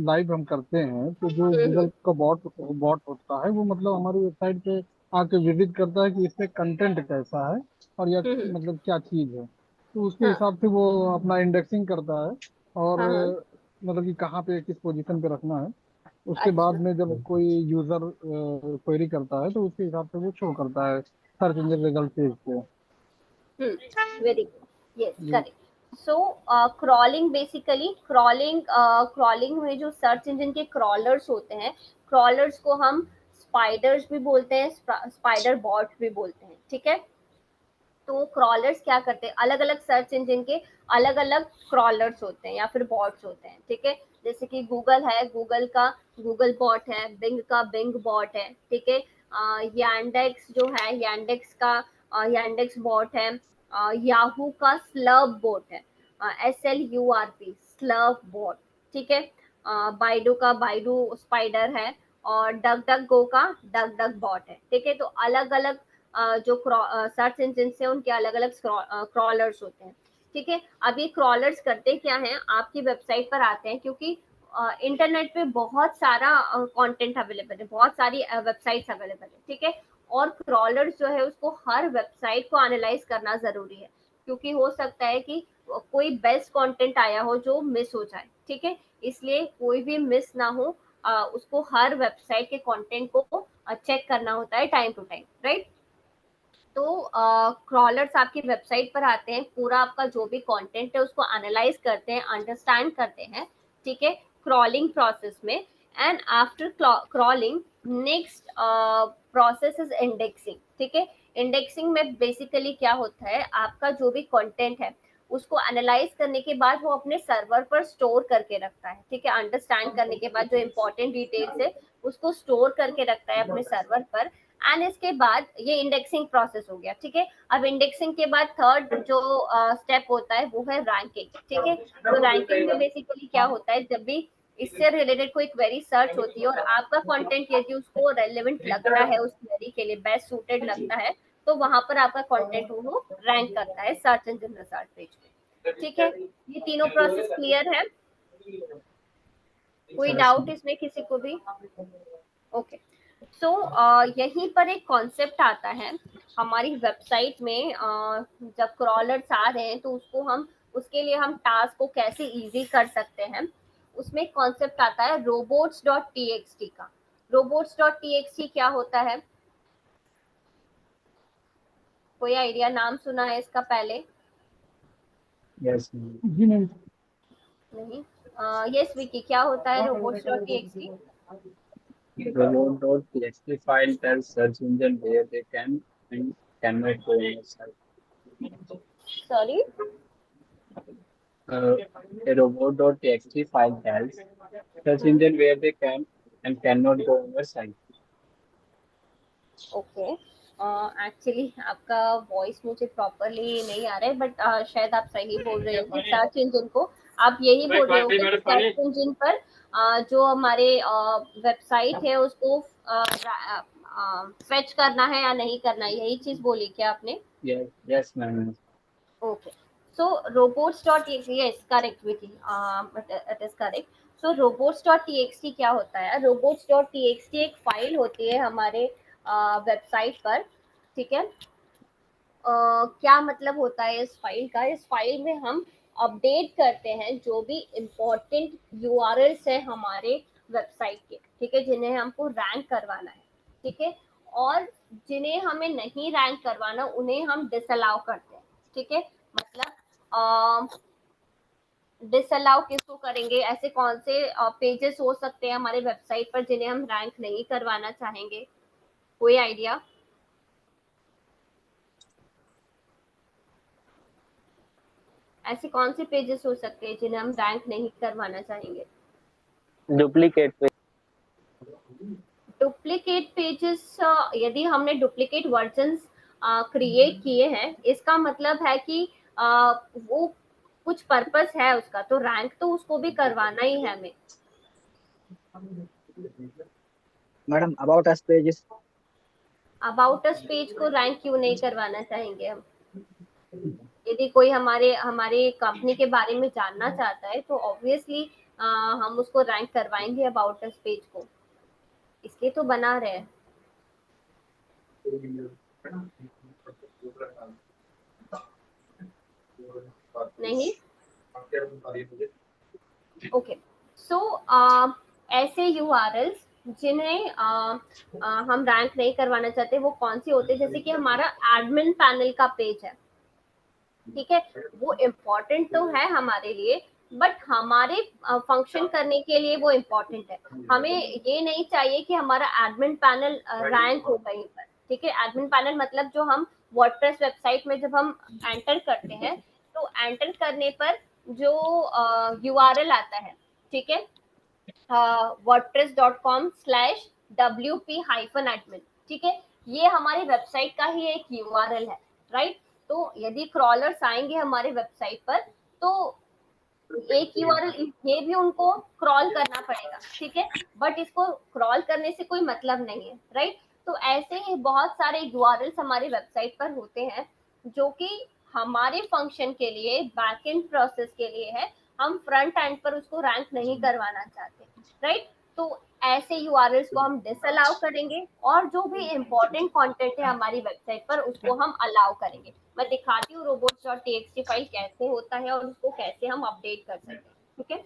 लाइव हम करते हैं तो जो गूगल का बॉट बॉट होता है वो मतलब हमारी वेबसाइट पे आके विजिट करता है कि इसमें कंटेंट कैसा है और यह मतलब क्या चीज़ है, तो उसके
हाँ
हिसाब से वो अपना इंडेक्सिंग करता है और
हाँ हाँ।
मतलब कि कहाँ पे किस पोजीशन पे रखना है। उसके बाद
अच्छा।
में जब कोई यूजर क्वेरी करता है तो उसके हिसाब से वो शो करता है सर्च इंजन रिजल्ट पेज पे।
वेरी गुड, यस
जी।
करेक्ट। सो क्रॉलिंग, बेसिकली क्रॉलिंग में जो सर्च इंजन के क्रॉलर्स होते हैं, क्रॉलर्स को हम स्पाइडर्स भी बोलते हैं, स्पाइडर बॉट भी बोलते हैं, ठीक है। तो क्रॉलर्स क्या करते हैं, अलग अलग सर्च इंजन के अलग अलग क्रॉलर्स होते हैं या फिर बॉट्स होते हैं, ठीक है। जैसे कि गूगल है, गूगल का गूगल बॉट है, बिंग का बिंग बॉट है, ठीक है। यांडेक्स जो है, यांडेक्स का यांडेक्स बॉट है। याहू का स्लर्प बॉट है, SLURP स्लर्प बॉट, ठीक है। बाइडू का बाइडू स्पाइडर है और डक डक गो का डक डक बॉट है, ठीक है। तो अलग अलग जो सर्च इंजन से उनके अलग अलग क्रॉलर्स होते हैं, ठीक है। अब ये क्रॉलर्स करते क्या हैं, आपकी वेबसाइट पर आते हैं क्योंकि इंटरनेट पे बहुत सारा कंटेंट अवेलेबल है, बहुत सारी वेबसाइट्स अवेलेबल है, ठीक है। और क्रॉलर्स जो है उसको हर वेबसाइट को एनालाइज करना जरूरी है क्योंकि हो सकता है कि कोई बेस्ट कंटेंट आया हो जो मिस हो जाए, ठीक है। इसलिए कोई भी मिस ना हो, उसको हर वेबसाइट के कंटेंट को चेक करना होता है टाइम टू टाइम, राइट। तो क्रॉलर्स आपकी वेबसाइट पर आते हैं, पूरा आपका जो भी कंटेंट है उसको एनालाइज करते हैं, अंडरस्टैंड करते हैं, ठीक है, क्रॉलिंग प्रोसेस में। And after crawling next process is indexing, ठीक है। इंडेक्सिंग में बेसिकली क्या होता है, आपका जो भी कंटेंट है उसको एनालाइज करने के बाद वो अपने सर्वर पर स्टोर करके रखता है, ठीक है। अंडरस्टैंड करने के बाद जो इंपॉर्टेंट डिटेल्स है उसको स्टोर करके रखता है अपने सर्वर पर। एंड इसके बाद ये इंडेक्सिंग प्रोसेस हो गया, ठीक है। अब इंडेक्सिंग के बाद थर्ड जो स्टेप होता है वो है रैंकिंग, ठीक है। तो रैंकिंग में बेसिकली क्या होता है, जब भी इससे रिलेटेड कोई क्वेरी सर्च होती है और आपका कंटेंट यदि उसको रेलेवेंट लगता है, उस क्वेरी के लिए बेस्ट सूटेड लगता है, तो वहां पर आपका कंटेंट वो रैंक करता है सर्च इंजन रिजल्ट पेज पे, ठीक है। ये तीनों प्रोसेस क्लियर है? कोई डाउट इसमें किसी को भी? ओके। सो यहीं पर एक कॉन्सेप्ट आता है हमारी वेबसाइट में, जब क्रॉलर्स आ रहे हैं तो उसको हम, उसके लिए हम टास्क को कैसे इजी कर सकते हैं, उसमें एक कॉन्सेप्ट आता है robots.txt का। robots.txt क्या होता है, कोई आइडिया, नाम सुना है इसका पहले?
यस।
जी मैम।
नहीं? यस विकी, क्या होता है robots.txt?
Remote.txt file tells search engine where they can and cannot go in a site.
Sorry?
Uh, a robot.txt file tells search engine where they can and cannot go on your site.
Okay. Actually आपका voice मुझे properly नहीं आ रहा है, but शायद आप सही बोल रहे हो कि सर्च इंजन को आप यही बोल रहे हो कि सर्च इंजन पर जो हमारे वेबसाइट है उसको फेच करना है या नहीं करना है, यही चीज बोली क्या आपने?
Yes ma'am.
Okay. So robots.txt, yes, correct, Vicky. It is correct. So robots.txt क्या होता है? robots.txt एक फाइल होती है हमारे वेबसाइट पर, ठीक है। क्या मतलब होता है इस फाइल का? इस फाइल में हम अपडेट करते हैं जो भी इम्पोर्टेंट यूआरएल्स है हमारे वेबसाइट के, ठीक है, जिन्हें हमको रैंक करवाना है, ठीक है। और जिन्हें हमें नहीं रैंक करवाना उन्हें हम डिसअलाउ करते हैं, ठीक है। मतलब डिसअलाउ किसको करेंगे? ऐसे कौन से पेजेस हो सकते हैं हमारे वेबसाइट पर जिन्हें हम रैंक नहीं करवाना चाहेंगे? कोई आइडिया? ऐसे कौन से पेजेस हो सकते हैं जिन्हें हम रैंक नहीं करवाना चाहेंगे?
Duplicate page.
डुप्लीकेट पेजेस, यदि हमने डुप्लीकेट वर्जन्स क्रिएट किए हैं, इसका मतलब है कि वो कुछ पर्पस है उसका, तो रैंक तो उसको भी करवाना ही है हमें।
Madam about us pages.
About us page को रैंक क्यों नहीं करवाना चाहेंगे हम? यदि कोई हमारे हमारे कंपनी के बारे में जानना चाहता है तो ऑब्वियसली हम उसको रैंक करवाएंगे अबाउट अस पेज को, इसलिए तो बना रहे हैं। नहीं? ओके। सो ऐसे यूआरएल्स जिन्हें हम रैंक नहीं करवाना चाहते वो कौन सी होते हैं? जैसे कि हमारा एडमिन पैनल का पेज है, ठीक है, वो इम्पोर्टेंट तो है हमारे लिए, बट हमारे फंक्शन करने के लिए वो इम्पोर्टेंट है। हमें ये नहीं चाहिए कि हमारा एडमिन पैनल रैंक हो कहीं पर, ठीक है। एडमिन पैनल मतलब जो हम वर्डप्रेस वेबसाइट में जब हम एंटर करते हैं तो एंटर करने पर जो यूआरएल आता है, ठीक है, wordpress.com/wp-admin, ठीक है, ये हमारी वेबसाइट का ही एक यूआरएल है, राइट। तो यदि क्रॉलर्स आएंगे हमारे वेबसाइट पर तो एक यूआरएल ये भी उनको क्रॉल करना पड़ेगा, ठीक है, बट इसको क्रॉल करने से कोई मतलब नहीं है, राइट। तो ऐसे ही बहुत सारे यूआरएल्स हमारी वेबसाइट पर होते हैं जो कि हमारे फंक्शन के लिए, बैकएंड प्रोसेस के लिए है, हम फ्रंट एंड पर उसको रैंक नहीं करवाना चाहते, राइट। तो ऐसे यूआरएल्स को हम डिसअलाउ करेंगे और जो भी इम्पोर्टेंट कंटेंट है हमारी वेबसाइट पर उसको हम अलाउ करेंगे। मैं दिखाती हूँ robots.txt फाइल कैसे होता है और उसको कैसे हम अपडेट कर सकते हैं, ठीक है।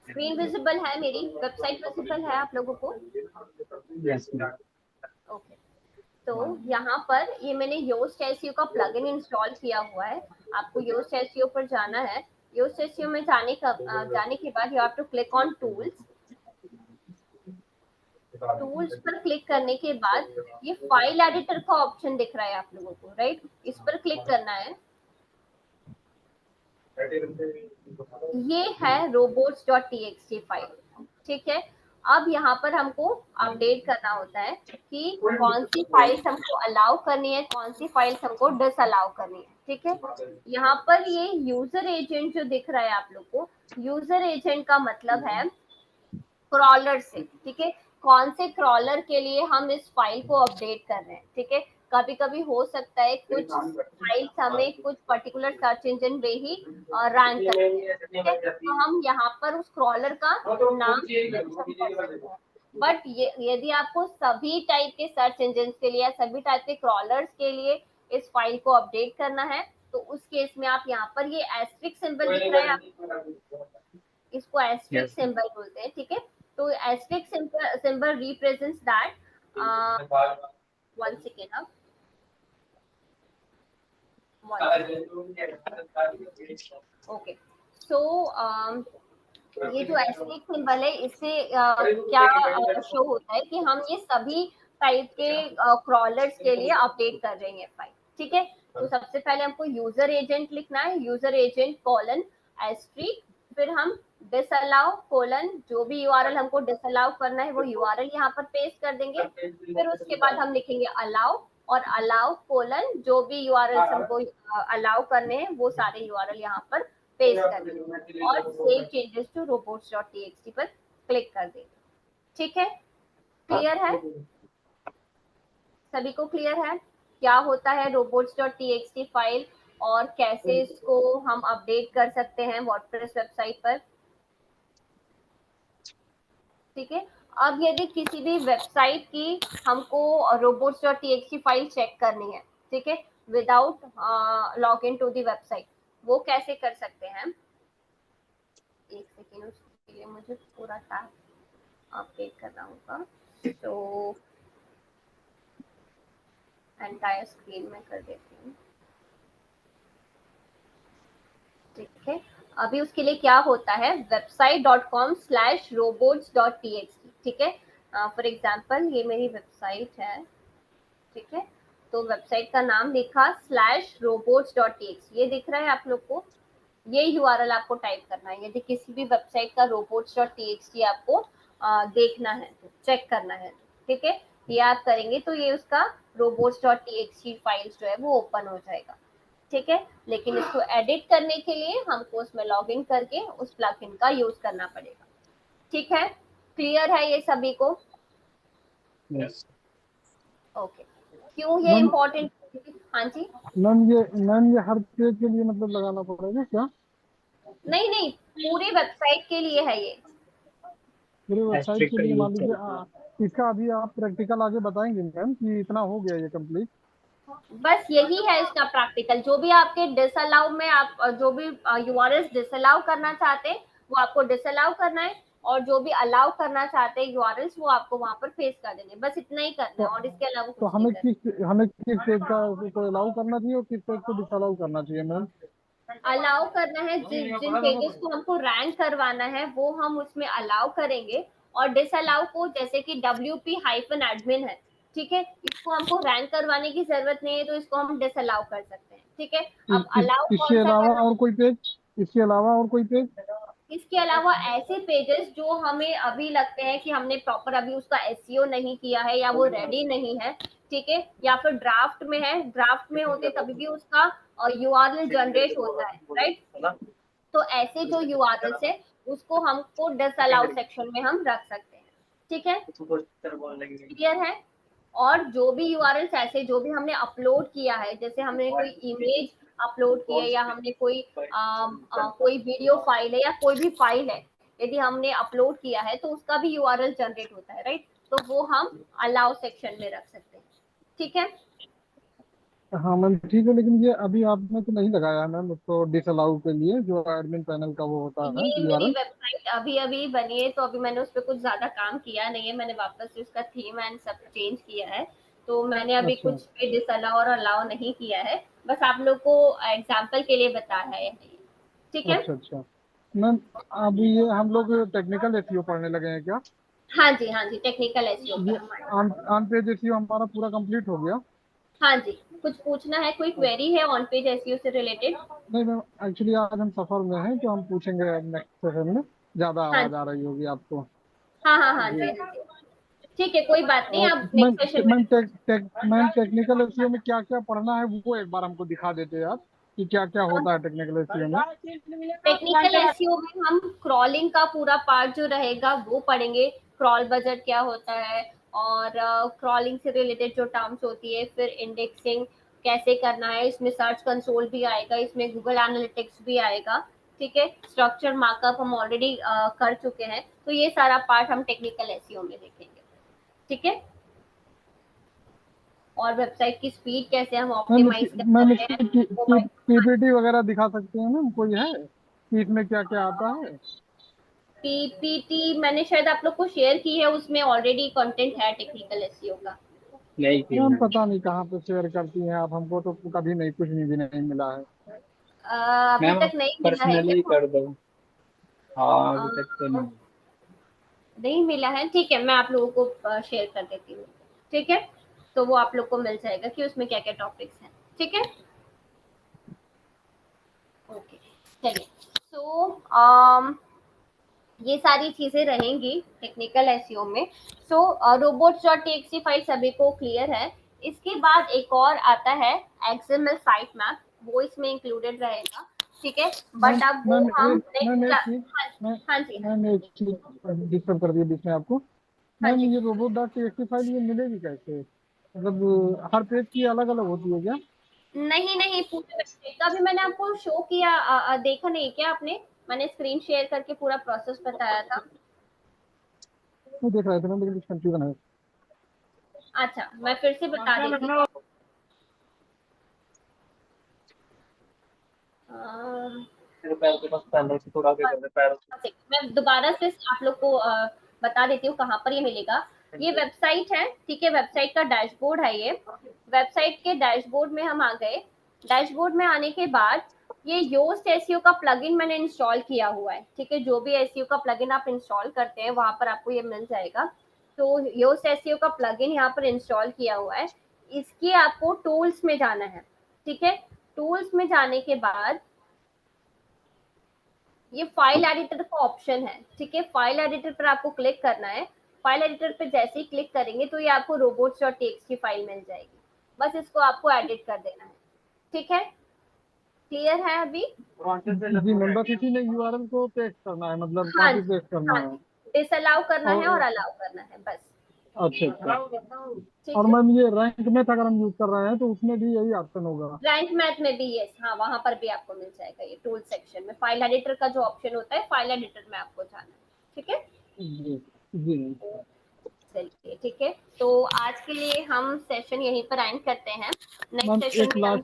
स्क्रीन विजिबल है? मेरी वेबसाइट विजिबल है आप लोगों को?
यस।
ओके। तो यहाँ पर ये मैंने योस्ट एसईओ का प्लगइन इंस्टॉल किया हुआ है। आपको योस्ट एसईओ पर जाना है। योस्ट एसईओ में जाने के बाद you have to click on tools. Tools पर क्लिक करने के बाद ये फाइल एडिटर का ऑप्शन दिख रहा है आप लोगों को, राइट, इस पर क्लिक करना है। ये है robots.txt फाइल, ठीक है। अब यहाँ पर हमको अपडेट करना होता है कि कौन सी फाइल्स हमको अलाउ करनी है, कौन सी फाइल्स हमको डिसअलाउ करनी है, ठीक है। यहाँ पर ये यूजर एजेंट जो दिख रहा है आप लोग को, यूजर एजेंट का मतलब है क्रॉलर से, ठीक है, कौन से क्रॉलर के लिए हम इस फाइल को अपडेट कर रहे हैं, ठीक है। कभी कभी हो सकता है कुछ फाइल्स हमें कुछ पर्टिकुलर सर्च इंजन में ही रैंक करते हैं, ठीक है, तो हम यहाँ पर उस क्रॉलर का नाम मेंशन कर सकते हैं। बट यदि आपको सभी टाइप के सर्च इंजन के लिए, सभी टाइप के क्रॉलर्स के लिए इस फाइल को अपडेट करना है तो उस केस में आप यहाँ पर ये एस्ट्रिक सिंबल दिख रहा है, इसको एस्ट्रिक सिंबल बोलते हैं, ठीक है। तो asterisk symbol represents that, one second, अब ओके। सो ये जो एस्ट्रिक सिंबल है इससे क्या शो होता है कि हम ये सभी टाइप के क्रॉलर्स के लिए अपडेट कर रहे हैं फाइल, ठीक है। तो सबसे पहले हमको यूजर एजेंट लिखना है, यूजर एजेंट कोलन एस्ट्रिक, फिर हम डिसअलाउ कोलन, जो भी यूआरएल हमको डिसअलाउ करना है वो यूआरएल यहाँ पर पेस्ट कर देंगे। फिर उसके बाद हम लिखेंगे अलाउ, और अलाउ कोलन जो भी यूआरएल हमको अलाउ करने हैं वो सारे यूआरएल यहाँ पर पेस्ट कर देंगे, और सेव चेंजेस टू robots.txt पर क्लिक कर देंगे। ठीक है, क्लियर है, सभी को क्लियर है क्या होता है robots.txt फाइल और कैसे इसको हम अपडेट कर सकते हैं वर्डप्रेस वेबसाइट पर। ठीक है, अब यदि किसी भी वेबसाइट की हमको robots.txt फाइल चेक करनी है, ठीक है, without log in to the website, वो कैसे कर सकते हैं? एक सेकेंड, उसके लिए मुझे पूरा टैब अपडेट करना होगा, तो एंटायर स्क्रीन में कर देती हूँ। ठीक है, अभी उसके लिए क्या होता है, website.com/robots.txt। ठीक है, फॉर एग्जाम्पल ये मेरी वेबसाइट है, ठीक है, तो वेबसाइट का नाम लिखा /robots.txt, ये दिख रहा है आप लोग को, ये यूआरएल आपको टाइप करना है यदि किसी भी वेबसाइट का robots.txt आपको देखना है, चेक करना है। ठीक है, ये आप करेंगे तो ये उसका robots.txt फाइल्स जो है वो ओपन हो जाएगा। ठीक है, लेकिन इसको एडिट करने के लिए हमको उसमें लॉग इन करके उस प्लगइन का यूज करना पड़ेगा। ठीक है, क्लियर है ये सभी को?
यस।
ओके, क्यों ये इम्पोर्टेंट? हाँ जी,
मैम ये हर पेज के लिए मतलब लगाना पड़ेगा क्या?
नहीं नहीं, पूरी वेबसाइट के लिए है ये।
पूरी वेबसाइट
एस्ट्रिक
के
का
लिए मान
यूज
लीजिए इसका अभी आप प्रैक्टिकल आगे बताएंगे मैम कि इतना हो गया ये कंप्लीट?
बस यही है इसका प्रैक्टिकल, जो भी आपके डिसअलाउ में आप जो भी यूआरएल्स डिसअलाउ करना चाहते हैं वो आपको डिसअलाउ करना है, और जो भी अलाउ करना चाहते हैं यूआरएल्स वो आपको वहां पर पेस्ट कर देंगे, बस इतना ही करना है और इसके अलावा
तो
कुछ नहीं करना।
हमें किस पेज का को अलाउ करना चाहिए और किस पेज को डिसअलाउ करना चाहिए मैम?
अलाउ करना है, जिन पेजेस को हमको रैंक करवाना है वो हम उसमें अलाउ करेंगे, और डिसअलाउ को, जैसे कि wp-admin है, ठीक है, इसको हमको रैंक करवाने की जरूरत नहीं है तो इसको हम डिसअलाउ कर सकते हैं। ठीक है, अब अलाउ
इसके
कौन सा
अलावा
करना?
और कोई पेज? इसके अलावा और कोई पेज?
इसके अलावा ऐसे पेजेस जो हमें अभी लगते हैं कि हमने प्रॉपर अभी उसका एसईओ नहीं किया है या वो रेडी नहीं है, ठीक है, या फिर ड्राफ्ट में है, ड्राफ्ट में होते तभी भी उसका यूआरएल जनरेट होता है, राइट? तो ऐसे जो यूआरएल्स है उसको हमको डिसअलाउ सेक्शन में हम रख सकते हैं। ठीक है, क्लियर है? और जो भी यूआरएल्स ऐसे जो भी हमने अपलोड किया है, जैसे हमने कोई इमेज अपलोड की है या हमने कोई वीडियो फाइल है या कोई भी फाइल है यदि हमने अपलोड किया है तो उसका भी यूआरएल जनरेट होता है, राइट? तो वो हम अलाउ सेक्शन में रख सकते हैं। ठीक है,
हाँ मैम ठीक है, लेकिन ये अभी आपने तो नहीं लगाया है मैम उसको डिसअलाउ के लिए, जो एडमिन पैनल का वो होता है
ये मेरी
यूआरएल?
वेबसाइट अभी अभी बनी है तो अभी मैंने उस पर कुछ ज्यादा काम किया नहीं है, मैंने वापस से उसका थीम एंड सब चेंज किया है, तो मैंने अभी
अच्छा
कुछ पे डिसअलाउ और अलाउ नहीं किया है, बस आप लोग को एग्जाम्पल के लिए बताया है। ठीक है,
अच्छा मैम, अभी ये हम लोग टेक्निकल एसईओ पढ़ने लगे हैं क्या?
हाँ जी, हाँ जी, टेक्निकल एसईओ
ये
पर हमारे।
ऑन पेज एसईओ हमारा पूरा कंप्लीट हो गया?
हाँ जी, कुछ पूछना है, कोई क्वेरी है ऑन पेज एसईओ से रिलेटेड?
नहीं मैम, एक्चुअली आज हम सफर में हैं तो हम पूछेंगे नेक्स्ट सेशन में, ज्यादा
हाँ
आवाज आ रही होगी आपको।
हाँ हाँ हाँ
जी।
जी, हाँ जी, ठीक है, कोई बात नहीं,
और
आप नेक्स्ट सेशन में।
मैम टेक्निकल एसईओ में क्या क्या पढ़ना है वो एक बार हमको दिखा देते यार, कि क्या क्या होता है टेक्निकल एसईओ में?
टेक्निकल एसईओ में हम क्रॉलिंग का पूरा पार्ट जो रहेगा वो पढ़ेंगे, क्रॉल बजट क्या होता है, और क्रॉलिंग से रिलेटेड जो टर्म्स होती है, फिर इंडेक्सिंग कैसे करना है, इसमें सर्च कंसोल भी आएगा, इसमें गूगल एनालिटिक्स भी आएगा। ठीक है, स्ट्रक्चर मार्कअप हम ऑलरेडी कर चुके हैं, तो ये सारा पार्ट हम टेक्निकल एसईओ में देखेंगे। ठीक है, और वेबसाइट की स्पीड कैसे हम ऑप्टिमाइज कर
मैम
सकते हैं
इसकी
मोबाइल।
पीपीटी वगैरह दिखा सकते हैं मैम, कोई है कि इसमें क्या क्या आता है?
पीपीटी मैंने शायद आप लोग को शेयर की है, उसमें ऑलरेडी कंटेंट है टेक्निकल एसईओ का।
नहीं की
मैम
मैम।
पता नहीं कहाँ पे शेयर करती हैं आप, हमको तो कभी नहीं, कुछ भी नहीं मिला है।
अभी
मैम
तक नहीं मिला है
पर्सनली
क्या?
कर दो। हाँ
अ,
अभी तक तो नहीं।
नहीं मिला है, ठीक है, मैं आप लोगों को शेयर कर देती हूँ। ठीक है, तो वो आप लोग को मिल जाएगा कि उसमें क्या क्या टॉपिक्स हैं। ठीक है, ओके चलिए। सो ये सारी चीजें रहेंगी टेक्निकल एसईओ में। सो robots.txt फाइल सभी को क्लियर है। इसके बाद एक और आता है XML साइट मैप, वो इसमें इंक्लूडेड रहेगा, ठीक है। बट अब वो हम नेक्स्ट, हाँ जी
मैम एक चीज डिस्टर्ब कर दिया बीच में आपको।
हाँ
मैम
जी।
ये robots.txt फाइल ये मिलेगी कैसे? मतलब हर पेज की अलग अलग होती है क्या?
नहीं नहीं, पूरे वेबसाइट का भी मैंने आपको शो किया, देखा नहीं क्या आपने? मैंने स्क्रीन शेयर करके पूरा प्रोसेस बताया था।
मैं देख रहा था ना, लेकिन कुछ कंफ्यूजन है।
अच्छा, मैं फिर से बता देती हूँ।
मेरे पैर के पास पहले से थोड़ा आगे कर दे पैर।
मैं दोबारा से आप लोग को बता देती हूँ कहाँ पर ये मिलेगा। ये वेबसाइट है, ठीक है, वेबसाइट का डैशबोर्ड है ये। वेबसाइट के डैशबोर्ड में हम आ गए। डैशबोर्ड में आने के बाद ये योस्ट एसईओ का प्लगइन मैंने इंस्टॉल किया हुआ है, ठीक है। जो भी एसईओ का प्लगइन आप इंस्टॉल करते हैं वहां पर आपको ये मिल जाएगा। तो योस्ट एसईओ का प्लगइन यहाँ पर इंस्टॉल किया हुआ है। इसकी आपको टूल्स में जाना है, ठीक है। टूल्स में जाने के बाद ये फाइल एडिटर का ऑप्शन है, ठीक है। फाइल एडिटर पर आपको क्लिक करना है। फाइल एडिटर पे जैसे ही क्लिक करेंगे तो ये आपको robots.txt फाइल मिल जाएगी। बस इसको आपको एडिट कर देना है, ठीक है। क्लियर है अभी?
जी मैम, बस इसी में यूआरएल को पेस्ट करना है, मतलब
हाँ
कॉपी
जी,
पेस्ट करना
हाँ
है।
जी, डिसअलाउ करना है और
और
अलाउ करना है, बस।
अच्छा अच्छा।
ठीक
और
है।
मैम ये रैंक में अगर हम यूज कर रहे हैं तो उसमें भी यही ऑप्शन होगा?
रैंक मैथ में भी यस, हाँ, वहां पर भी आपको मिल जाएगा ये टूल सेक्शन में। फाइल एडिटर का जो ऑप्शन होता है, फाइल एडिटर में आपको जाना है, ठीक है।
जी जी
चलिए ठीक है, तो आज के लिए हम सेशन यहीं पर एंड करते हैं। नेक्स्ट
मैम
सेशन में हम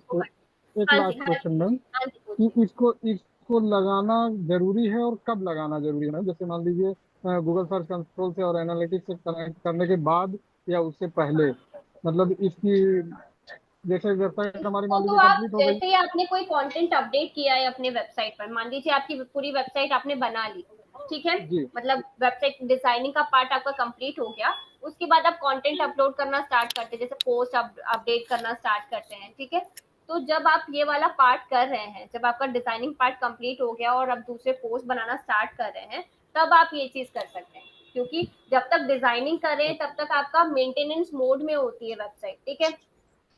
एक
हाँ जी,
लास्ट
हाँ
क्वेश्चन
जी,
मैम,
हाँ जी,
कि
पूछिए।
इसको लगाना जरूरी है और कब लगाना जरूरी है मैम? जैसे मान लीजिए गूगल सर्च कंसोल से और एनालिटिक्स से कनेक्ट करने के बाद या उससे पहले, मतलब इसकी जैसे वेबसाइट हमारी
इसको
मान
तो
लीजिए
आप
कंप्लीट हो गई।
जैसे ही आपने कोई कंटेंट अपडेट किया है अपने वेबसाइट पर, मान लीजिए आपकी पूरी वेबसाइट आपने बना ली, ठीक है,
जी
मतलब वेबसाइट डिजाइनिंग का पार्ट आपका कंप्लीट हो गया। उसके बाद आप कंटेंट अपलोड करना स्टार्ट करते हैं, जैसे पोस्ट अपडेट करना स्टार्ट करते हैं, ठीक है। तो जब आप ये वाला पार्ट कर रहे हैं, जब आपका डिजाइनिंग पार्ट कंप्लीट हो गया और अब दूसरे पोस्ट बनाना स्टार्ट कर रहे हैं, तब आप ये चीज कर सकते हैं। क्योंकि जब तक डिजाइनिंग कर रहे हैं तब तक आपका मेंटेनेंस मोड में होती है वेबसाइट, ठीक है।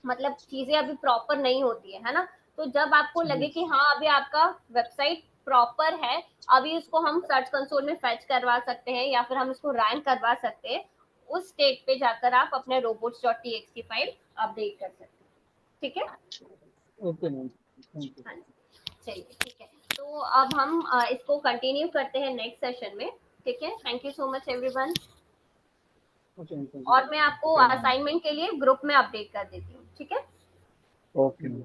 मतलब चीजें अभी प्रॉपर नहीं होती है ना। तो जब आपको लगे
जी
कि हाँ अभी आपका वेबसाइट प्रॉपर है, अभी इसको हम सर्च कंसोल में फेच करवा सकते हैं या फिर हम इसको रैंक करवा सकते हैं, उस स्टेट पे जाकर आप अपने robots.txt फाइल अपडेट कर सकते हैं, ठीक है।
Okay ma'am, thank you.
हाँ जी, चलिए ठीक है। तो अब हम इसको कंटिन्यू करते हैं नेक्स्ट सेशन में, ठीक है। Thank you so much everyone.
Okay thank
और मैं आपको
यू।
असाइनमेंट के लिए ग्रुप में अपडेट कर देती हूँ, ठीक है।
Okay ma'am.